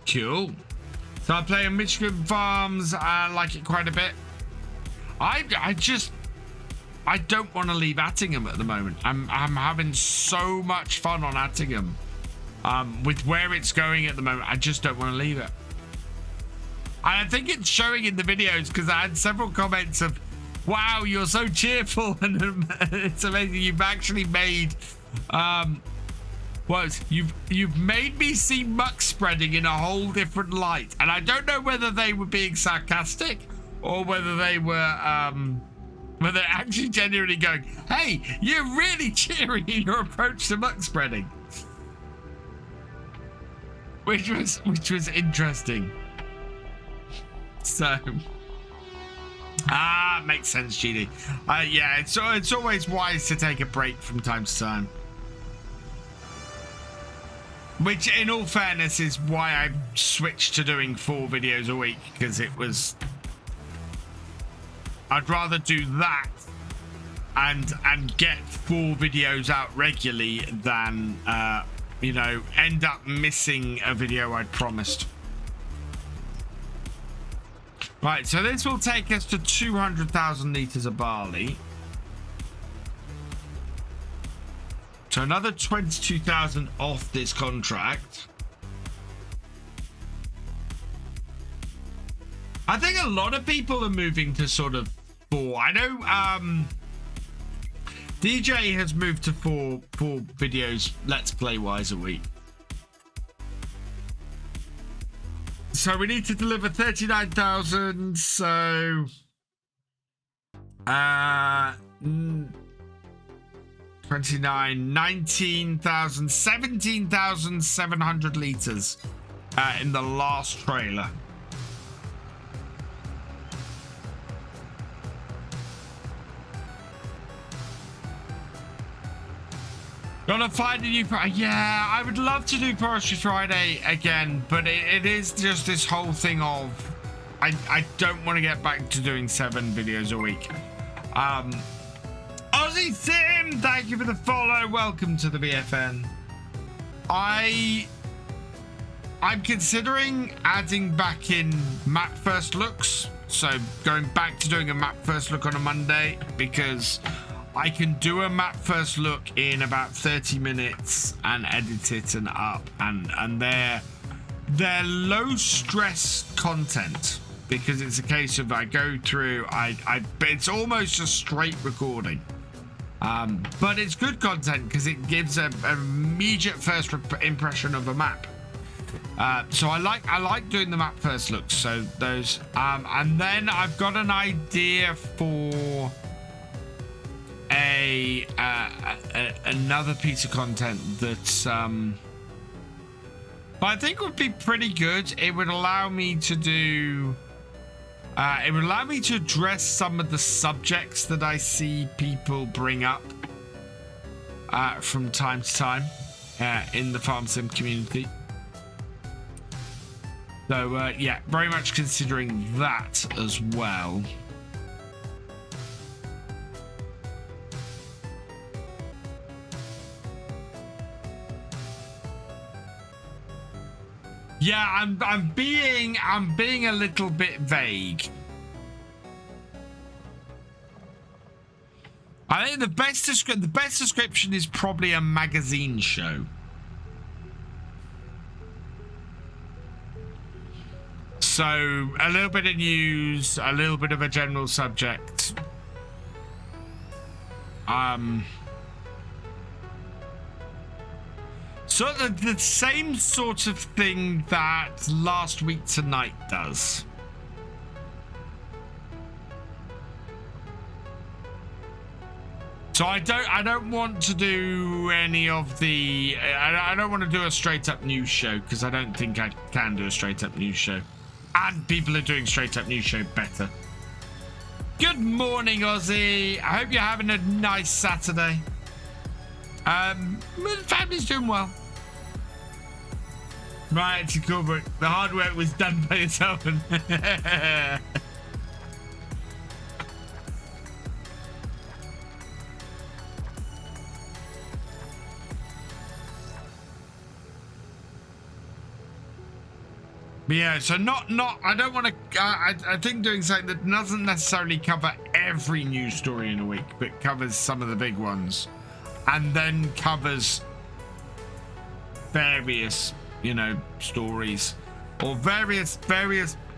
Cool. So I play on Michigan Farms. I like it quite a bit. I don't want to leave Attingham at the moment. I'm having so much fun on Attingham. With where it's going at the moment, I just don't want to leave it. And I think it's showing in the videos because I had several comments of, wow, you're so cheerful, and it's amazing. You've actually made you've made me see muck spreading in a whole different light. And I don't know whether they were being sarcastic or whether they were whether actually genuinely going, hey, you're really cheering in your approach to muck spreading. Which was interesting. So makes sense, GD. Yeah, it's always wise to take a break from time to time. Which, in all fairness, is why I switched to doing 4 videos a week, because I'd rather do that and get 4 videos out regularly than end up missing a video I'd promised. Right, so this will take us to 200,000 litres of barley. So another 22,000 off this contract. I think a lot of people are moving to sort of 4. I know DJ has moved to 4 videos, Let's Play wise, a week. So we need to deliver 39,000. So 29, 19,000, 17,700 litres in the last trailer. Gotta find a new... Yeah, I would love to do Forestry Friday again, but it is just this whole thing of... I don't want to get back to doing 7 videos a week. Aussie Sim, thank you for the follow. Welcome to the BFN. I'm considering adding back in map first looks. So going back to doing a map first look on a Monday, because I can do a map first look in about 30 minutes and edit it and up, and they're low stress content, because it's a case of I go through, it's almost a straight recording. But it's good content because it gives an immediate first impression of a map. So I like doing the map first looks. So those, and then I've got an idea for another piece of content that I think would be pretty good. It would allow me to do. It would allow me to address some of the subjects that I see people bring up from time to time in the farm sim community. So yeah, very much considering that as well. Yeah, I'm being a little bit vague. I think the best description is probably a magazine show. So a little bit of news, a little bit of a general subject. So the same sort of thing that Last Week Tonight does. So I don't want to do any of the... I don't want to do a straight up news show, because I don't think I can do a straight up news show. And people are doing straight up news show better. Good morning, Aussie. I hope you're having a nice Saturday. The family's doing well. Right, to cover it. The hard work was done by yourself. Yeah, so not I don't want to I think doing something that doesn't necessarily cover every news story in a week, but covers some of the big ones, and then covers various, you know, stories or various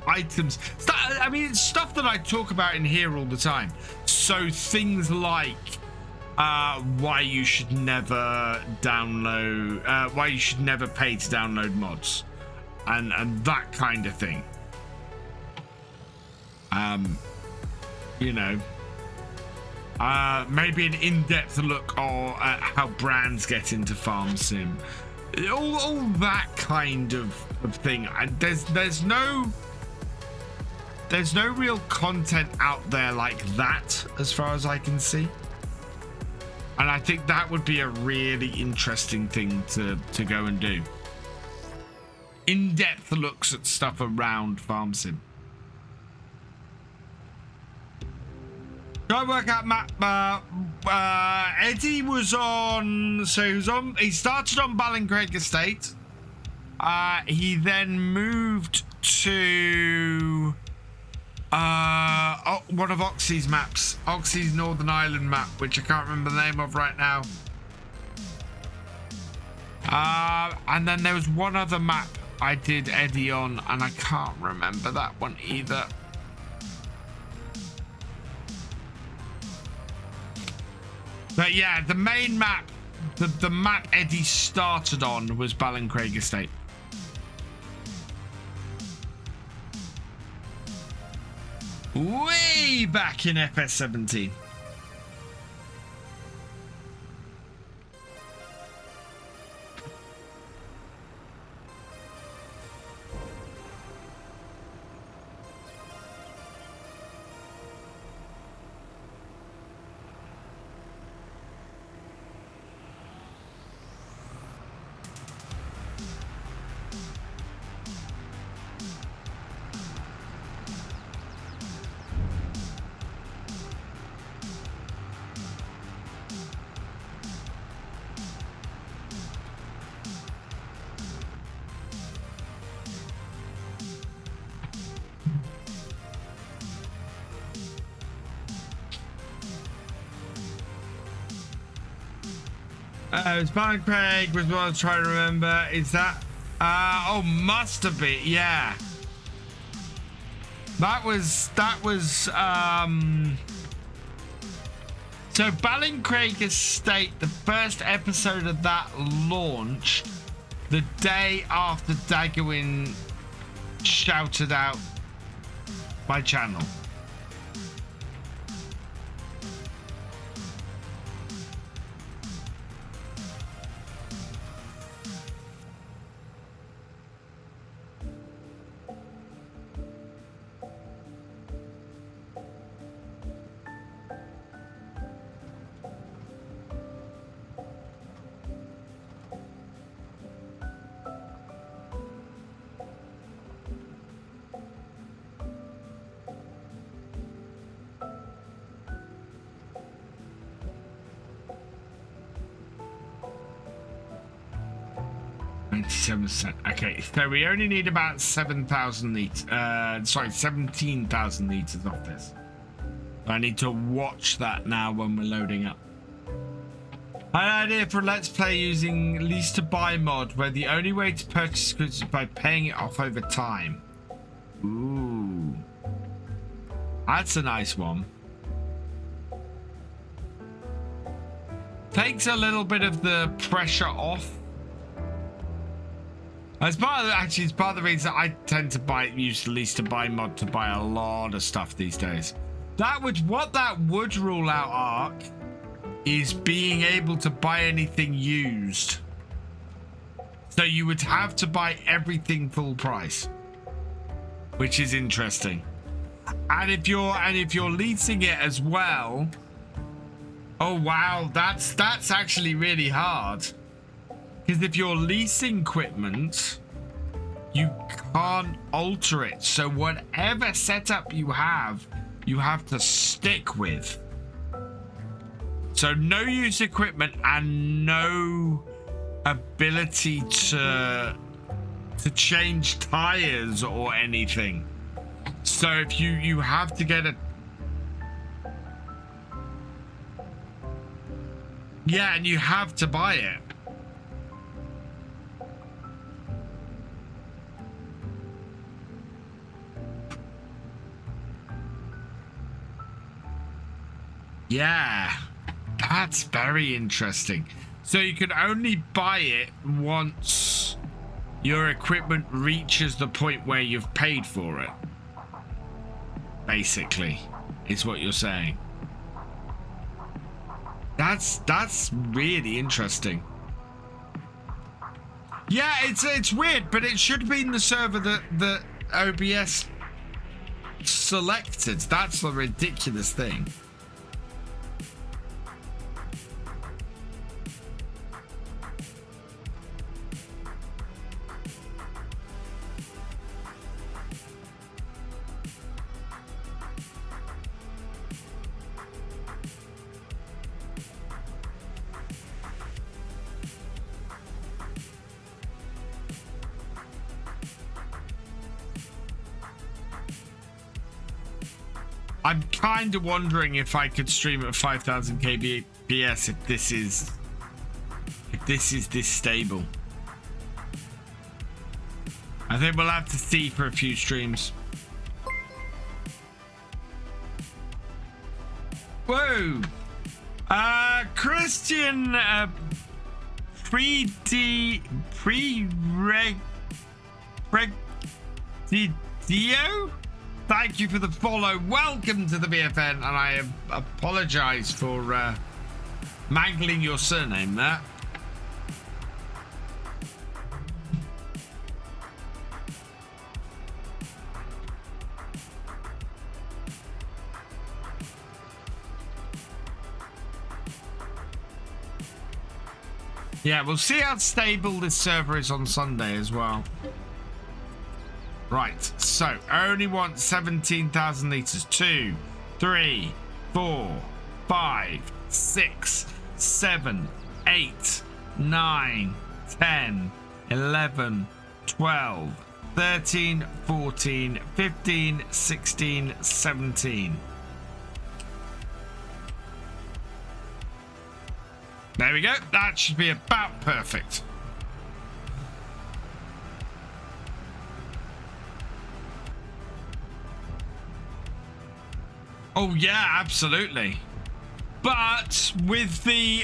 items. I mean, it's stuff that I talk about in here all the time. So things like why you should never download, why you should never pay to download mods, and that kind of thing. You know, maybe an in-depth look at how brands get into farm sim. All that kind of thing. And there's no real content out there like that, as far as I can see. And I think that would be a really interesting thing to go and do. In-depth looks at stuff around farm sim. Try work out map. Eddie was on. So he started on Ballincraig Estate. He then moved to one of Oxy's maps, Oxy's Northern Ireland map, which I can't remember the name of right now. And then there was one other map I did Eddie on, and I can't remember that one either. But yeah, the main map, the map Eddie started on was Ballincraig Estate. Way back in FS17. It's Barley Craig was what I was trying to remember. Is that? Oh, must have been. Yeah. That was. So Ballincraig Estate, the first episode of that launched the day after Daggerwin shouted out my channel. Okay, so we only need about 7,000 liters. Sorry, 17,000 liters of this. I need to watch that now when we're loading up. An idea for a Let's Play using lease to buy mod, where the only way to purchase goods is by paying it off over time. Ooh, that's a nice one. Takes a little bit of the pressure off. It's part of the reason I tend to use the lease to buy mod to buy a lot of stuff these days. What that would rule out, Ark, is being able to buy anything used. So you would have to buy everything full price, which is interesting. And if you're leasing it as well, oh wow, that's actually really hard. Because if you're leasing equipment, you can't alter it. So whatever setup you have to stick with. So no use equipment and no ability to change tires or anything. So if you have to get a... Yeah, and you have to buy it. Yeah, that's very interesting. So you can only buy it once your equipment reaches the point where you've paid for it. Basically, is what you're saying. That's really interesting. Yeah, it's weird, but it should be in the server that OBS selected. That's the ridiculous thing. I'm kind of wondering if I could stream at 5,000 kbps if this is this stable. I think we'll have to see for a few streams. Whoa, Christian Dio. Thank you for the follow. Welcome to the VFN, and I apologize for mangling your surname there. Yeah, we'll see how stable this server is on Sunday as well. Right, so I only want 17,000 liters. 2, 3, 4, 5, 6, 7, 8, 9, 10, 11, 12, 13, 14, 15, 16, 17. There we go. That should be about perfect. Oh yeah, absolutely. But with the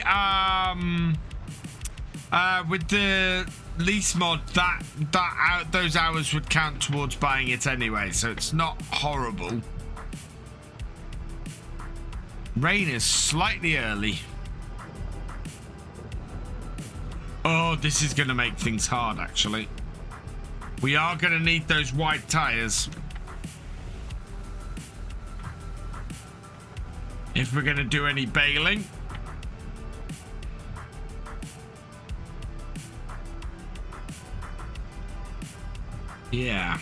lease mod, those hours would count towards buying it anyway, so it's not horrible. Rain is slightly early. Oh, this is going to make things hard, actually. We are going to need those white tires if we're going to do any baling. Yeah.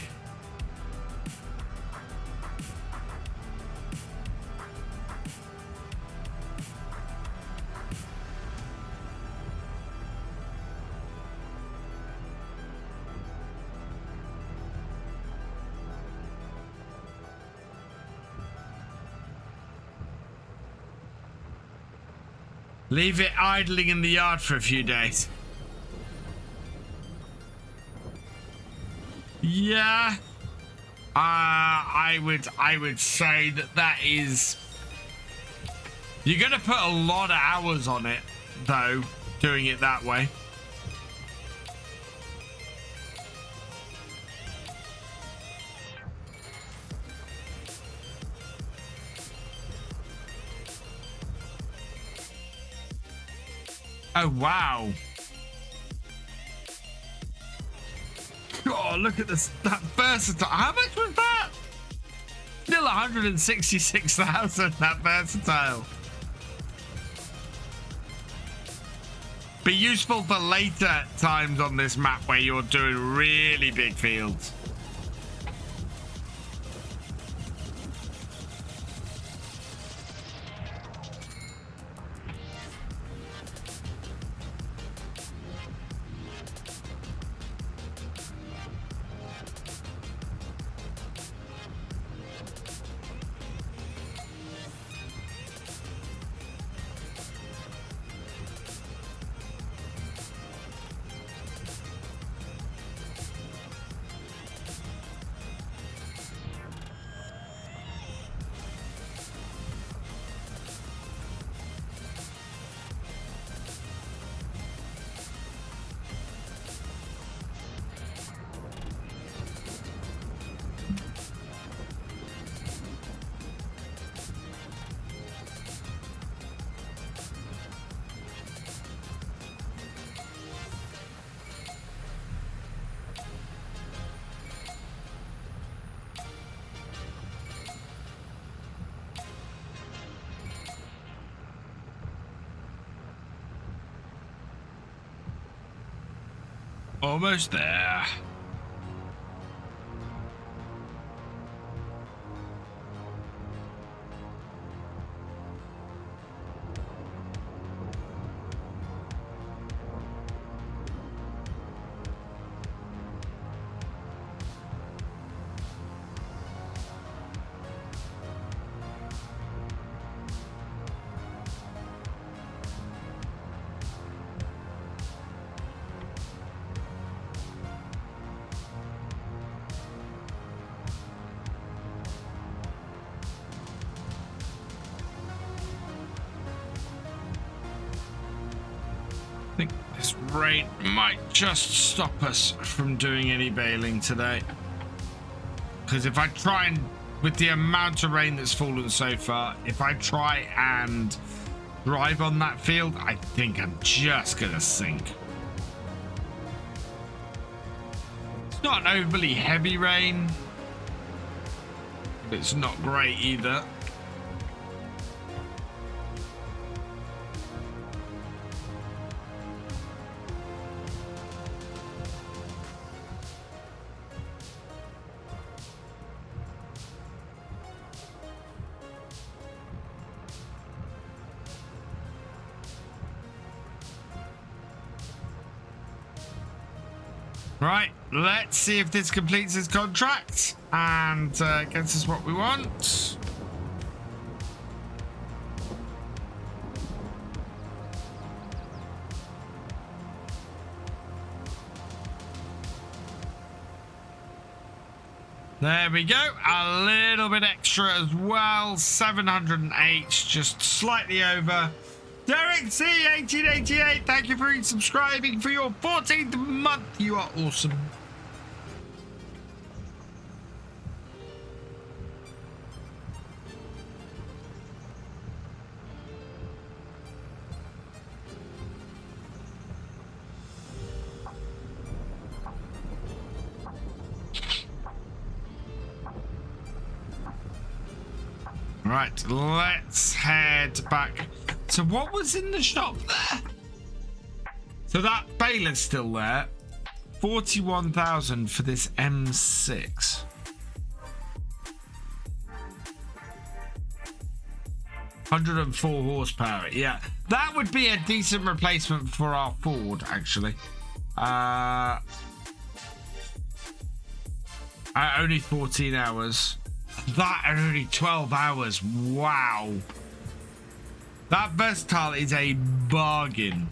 Leave it idling in the yard for a few days. Yeah. I would say that is... You're going to put a lot of hours on it, though, doing it that way. Oh, wow. Oh, look at this. That versatile. How much was that? Still 166,000, that versatile. Be useful for later times on this map where you're doing really big fields. Almost there. Rain might just stop us from doing any baling today, because if I try and, with the amount of rain that's fallen so far, if I try and drive on that field, I think I'm just gonna sink. It's not an overly heavy rain, but it's not great either. Right, let's see if this completes his contract and gets us what we want. There we go. A little bit extra as well. 708, just slightly over. Derek C, 1888, thank you for subscribing for your 14th month. You are awesome. Right, let's head back. So what was in the shop there? So that baler's still there. 41,000 for this M6. $104 horsepower. Yeah, that would be a decent replacement for our Ford, actually. Only 14 hours. That only 12 hours. Wow. That versatile is a bargain.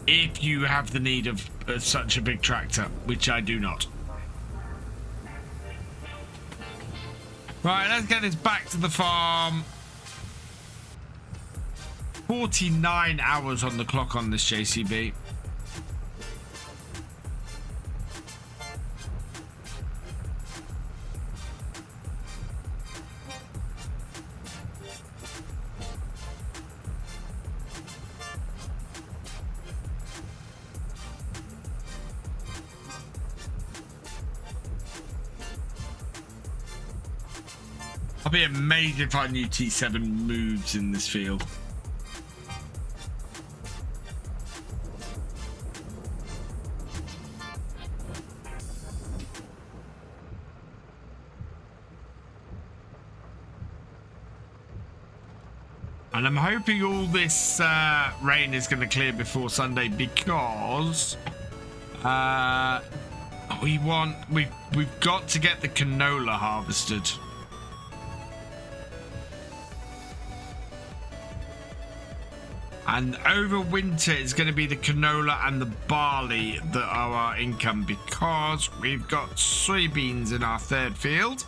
If you have the need of such a big tractor, which I do not. Right, let's get this back to the farm. 49 hours on the clock on this JCB. I'll be amazed if our new T7 moves in this field. And I'm hoping all this rain is going to clear before Sunday, because we've got to get the canola harvested. And over winter, it's going to be the canola and the barley that are our income, because we've got soybeans in our third field.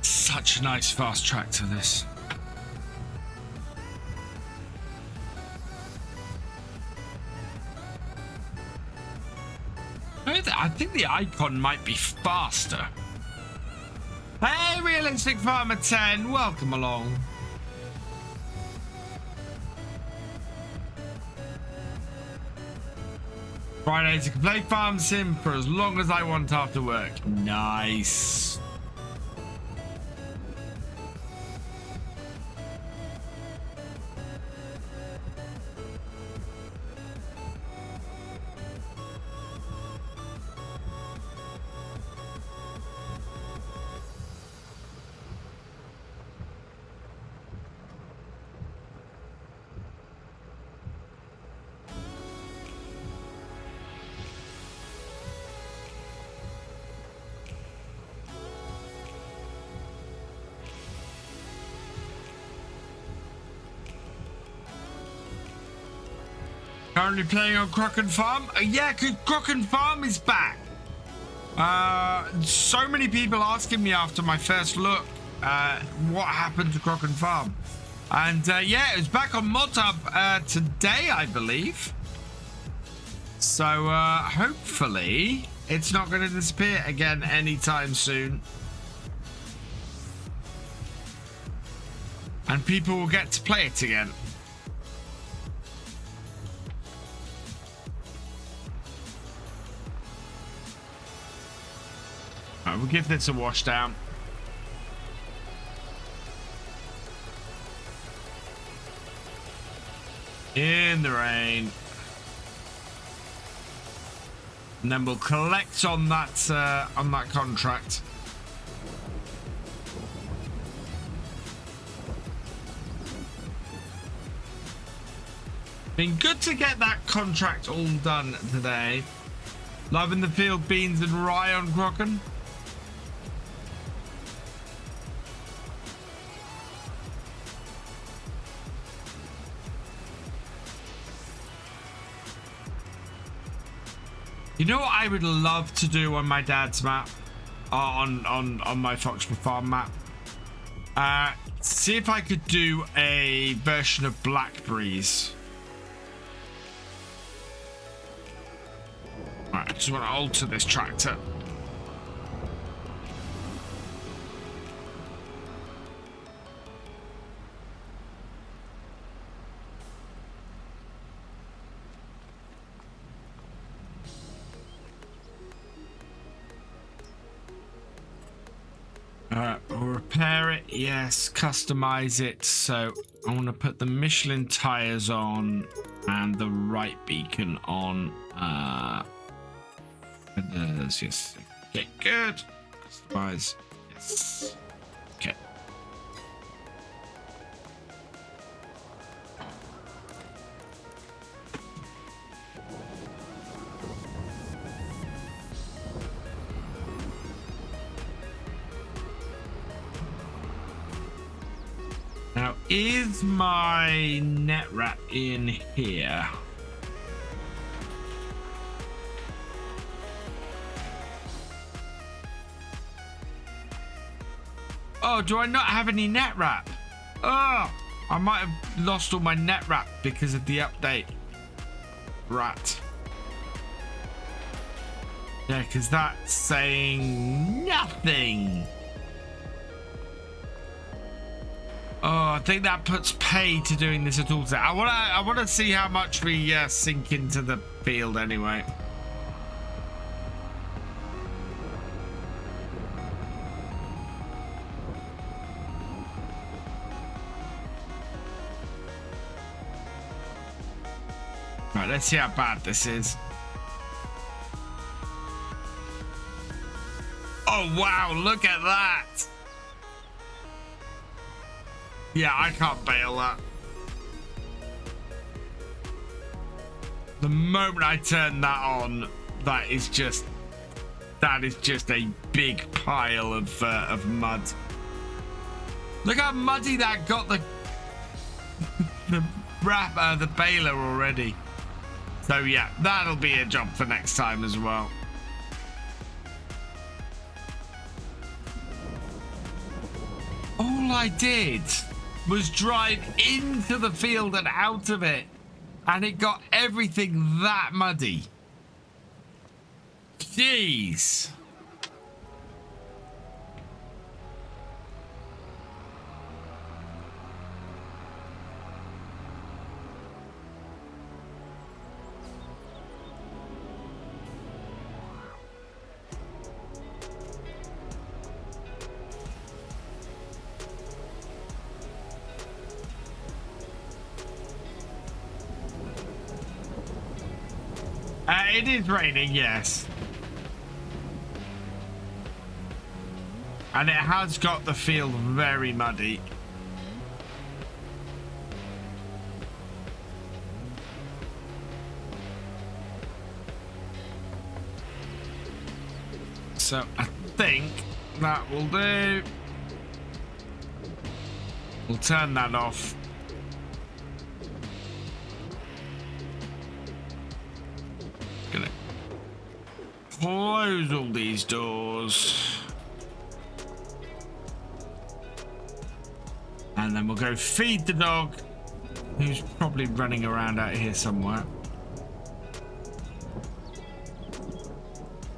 Such a nice fast tractor, this. I think the icon might be faster. Hey, Realistic Farmer 10, welcome along. Fridays I can play Farm Sim for as long as I want after work. Nice. Currently playing on Crocken Farm. Yeah, because Crocken Farm is back. So many people asking me after my first look what happened to Crocken Farm. And yeah, it was back on ModHub today, I believe. So hopefully It's not going to disappear again anytime soon. And people will get to play it again. All right, we'll give this a wash down. In the rain. And then we'll collect on that contract. Been good to get that contract all done today. Loving the field beans and rye on Crocken. You know what I would love to do on my dad's map, on my Foxborough farm map? See if I could do a version of blackberries. Alright, I just want to alter this tractor. We'll repair it, yes, customize it. So I want to put the Michelin tires on and the right beacon on. Yes. Okay, good. Customize, yes. Okay. Now, is my net wrap in here? Oh, do I not have any net wrap? Oh, I might have lost all my net wrap because of the update. Rat. Yeah, because that's saying nothing. Oh, I think that puts pay to doing this at all. I want to see how much we sink into the field anyway. Right, let's see how bad this is. Oh, wow, look at that. Yeah, I can't bail that. The moment I turn that on, that is just a big pile of mud. Look how muddy that got the the baler already. So yeah, that'll be a job for next time as well. All I did was drive into the field and out of it, and it got everything that muddy. Jeez. It is raining, yes. And it has got the field very muddy. So I think that will do. We'll turn that off. Gonna close all these doors. And then we'll go feed the dog, who's probably running around out here somewhere.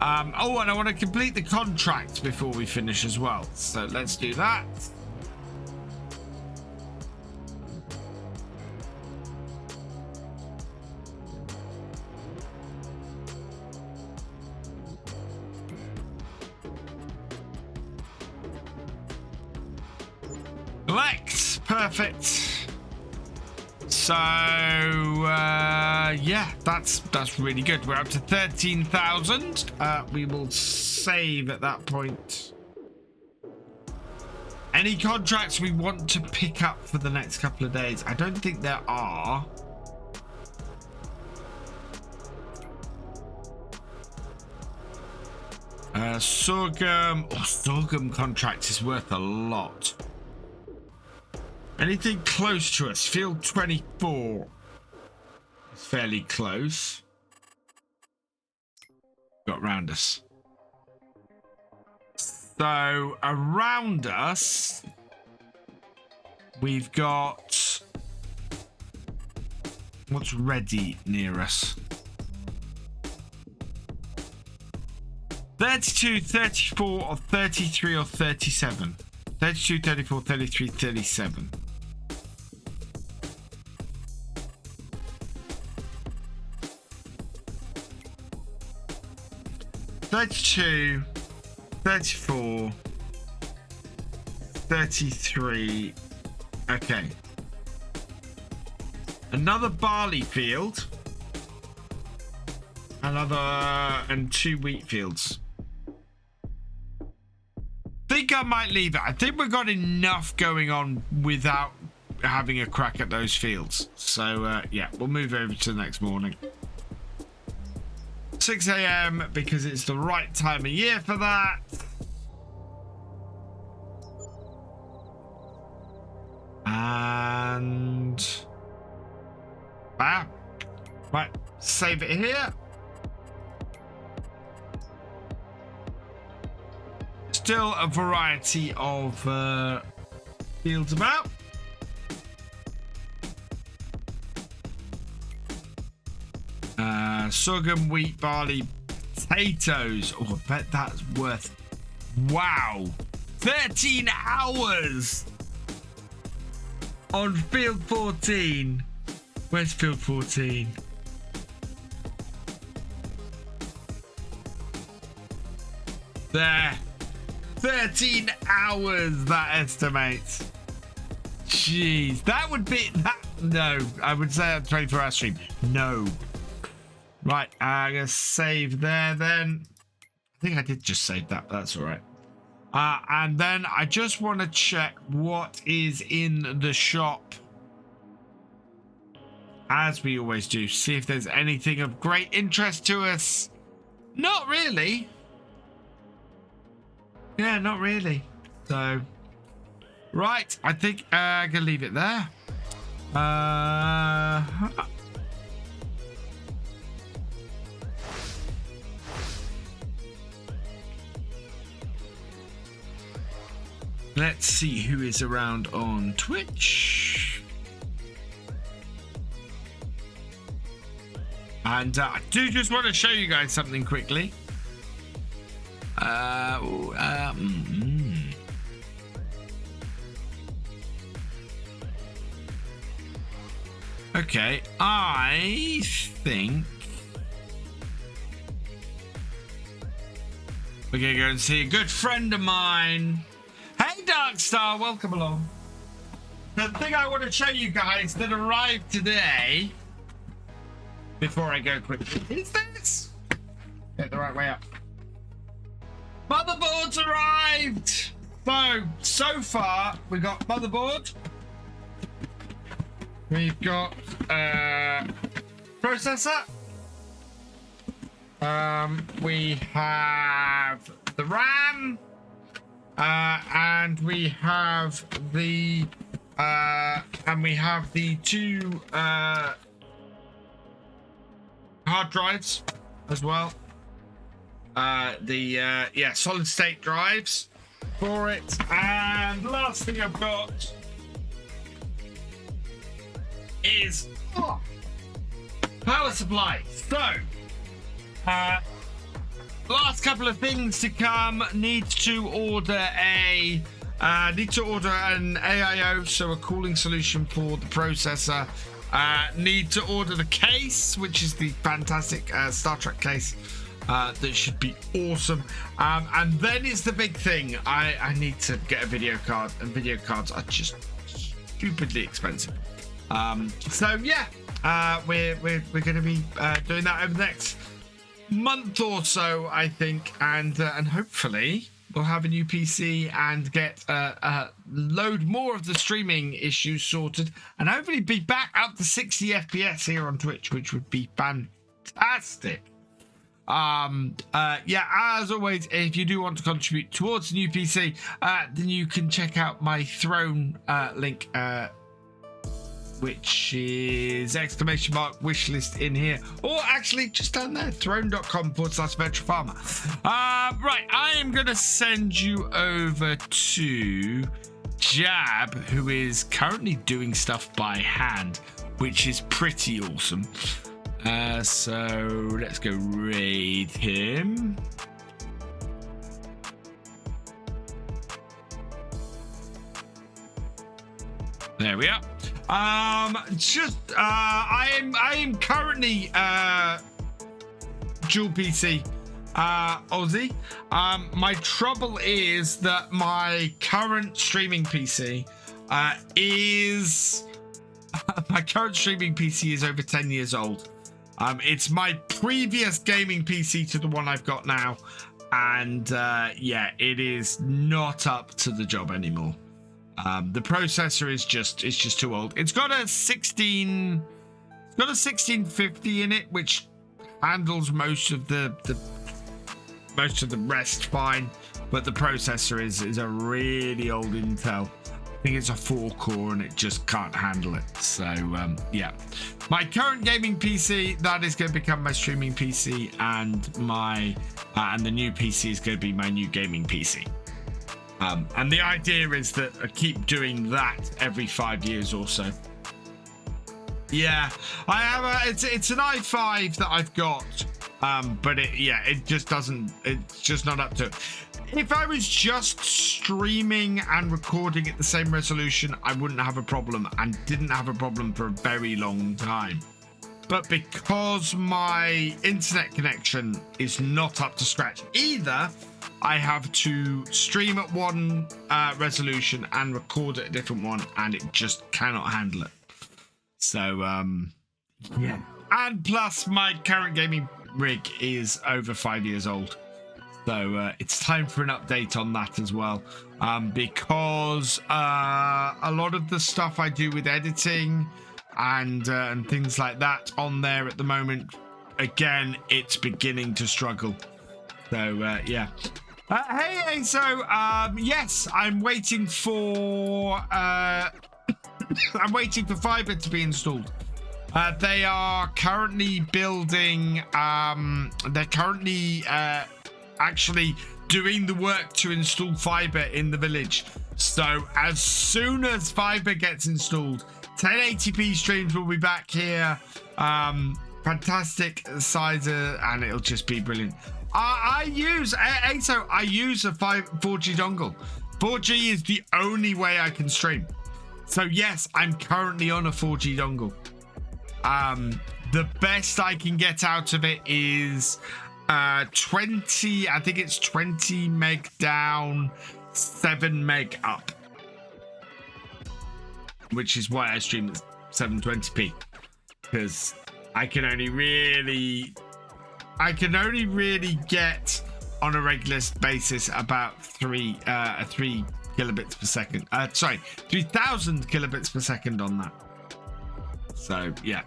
Oh, and I want to complete the contract before we finish as well. So let's do that. Collect. Perfect. So yeah, that's really good. We're up to 13,000. We will save at that point. Any contracts we want to pick up for the next couple of days? I don't think there are. Sorghum. Oh, sorghum contract is worth a lot. Anything close to us? Field 24. It's fairly close. Got around us. So around us, we've got what's ready near us? 32, 34, or 33, or 37. 32, 34, 33, 37. 32, 34, 33. Okay. Another barley field. And 2 wheat fields. I think I might leave it. I think we've got enough going on without having a crack at those fields. So, yeah, we'll move over to the next morning. 6 a.m. because it's the right time of year for that. And bam. Right, save it here. Still a variety of fields about. Sorghum, wheat, barley, potatoes. Oh, I bet that's worth, wow, 13 hours on field 14. Where's field 14? There. 13 hours that estimates. Jeez, that would be that. No, I would say a 24-hour stream. No. Right, I'm gonna save there then. I think I did just save that, but that's all right. And then I just want to check what is in the shop, as we always do. See if there's anything of great interest to us. Not really. Yeah, not really. So, right, I think I'm gonna leave it there. Let's see who is around on Twitch. And I do just want to show you guys something quickly. Okay, I think we're gonna go and see a good friend of mine. Hey Darkstar, welcome along. The thing I want to show you guys that arrived today, before I go quickly, is this. Get the right way up. Motherboards arrived. So far we've got motherboard. We've got processor. We have the RAM. And we have the two hard drives as well. Yeah, solid state drives for it. And last thing I've got is power supply. So last couple of things to come. Need to order an AIO, so a cooling solution for the processor. Need to order the case, which is the fantastic Star Trek case. That should be awesome. And then it's the big thing. I need to get a video card, and video cards are just stupidly expensive. So yeah, we're going to be doing that over the next month or so, I think, and hopefully we'll have a new PC and get load more of the streaming issues sorted, and hopefully be back up to 60 FPS here on Twitch, which would be fantastic. Yeah, as always, if you do want to contribute towards the new PC, then you can check out my Throne link, which is ! wishlist in here, or actually just down there, throne.com/virtualfarmer. Right, I am going to send you over to Jab, who is currently doing stuff by hand, which is pretty awesome. So let's go raid him. There we are. I am currently dual PC Aussie. My trouble is that my current streaming PC is over 10 years old. It's my previous gaming PC to the one I've got now, and yeah, it is not up to the job anymore. The processor is just too old. It's got a 1650 in it, which handles most of the rest fine, but the processor is a really old Intel. I think it's a 4-core and it just can't handle it. So yeah, my current gaming PC, that is going to become my streaming PC, and my and the new PC is going to be my new gaming PC. And the idea is that I keep doing that every 5 years or so. Yeah, I have it's an i5 that I've got, but it's just not up to it. If I was just streaming and recording at the same resolution, I wouldn't have a problem, and didn't have a problem for a very long time. But because my internet connection is not up to scratch either, I have to stream at one resolution and record at a different one, and it just cannot handle it. So, yeah. And plus, my current gaming rig is over 5 years old. So it's time for an update on that as well, because a lot of the stuff I do with editing and things like that on there at the moment, again, it's beginning to struggle. So yeah. Hey, so yes, I'm waiting for fiber to be installed. They are currently building. They're currently actually doing the work to install fiber in the village. So as soon as fiber gets installed, 1080p streams will be back here. Fantastic sizer, and it'll just be brilliant. I use a 4G dongle. 4G is the only way I can stream. So yes, I'm currently on a 4G dongle. The best I can get out of it is 20, I think it's 20 meg down, 7 meg up, which is why I stream at 720p, because I can only really get on a regular basis about 3 kilobits per second. 3,000 kilobits per second on that. So yeah,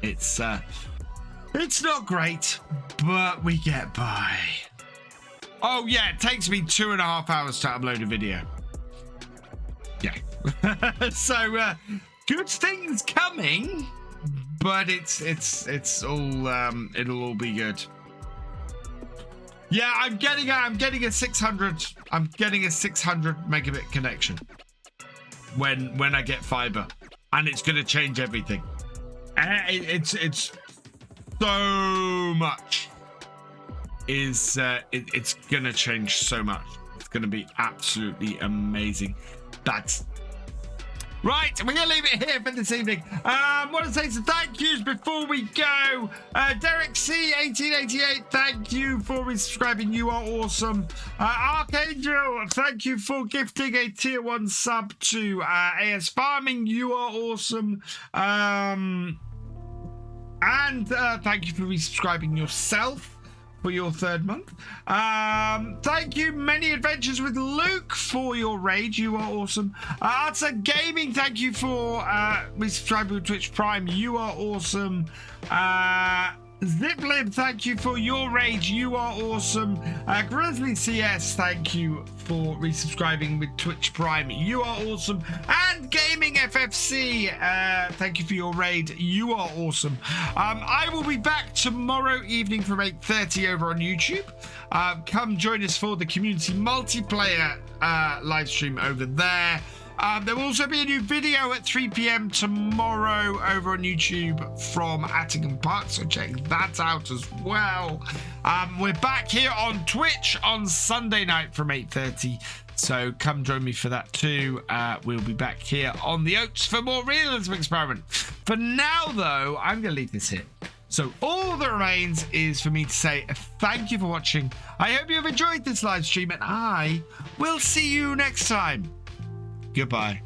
it's not great, but we get by. Oh yeah, it takes me 2.5 hours to upload a video. Yeah. So good things coming, but it's all it'll all be good. Yeah, I'm getting a 600 megabit connection when I get fiber, and it's gonna change everything. It's so much. is it's gonna change so much. It's gonna be absolutely amazing. That's right, we're going to leave it here for this evening. Want to say some thank yous before we go. Derek C, 1888, thank you for resubscribing. You are awesome. Archangel, thank you for gifting a tier 1 sub to AS Farming. You are awesome. And thank you for resubscribing yourself for your 3rd month. Thank you, Many Adventures with Luke, for your raid. You are awesome. Arts Gaming, thank you for resubscribing to Twitch Prime. You are awesome. Ziplib, thank you for your raid. You are awesome. Grizzly CS, thank you for resubscribing with Twitch Prime. You are awesome. And Gaming FFC, thank you for your raid. You are awesome. I will be back tomorrow evening from 8:30 over on YouTube. Come join us for the community multiplayer live stream over there. There will also be a new video at 3 p.m. tomorrow over on YouTube from Attingham Park, so check that out as well. We're back here on Twitch on Sunday night from 8:30, so come join me for that too. We'll be back here on the Oats for more Realism Experiment. For now, though, I'm going to leave this here. So all that remains is for me to say thank you for watching. I hope you have enjoyed this live stream, and I will see you next time. Goodbye.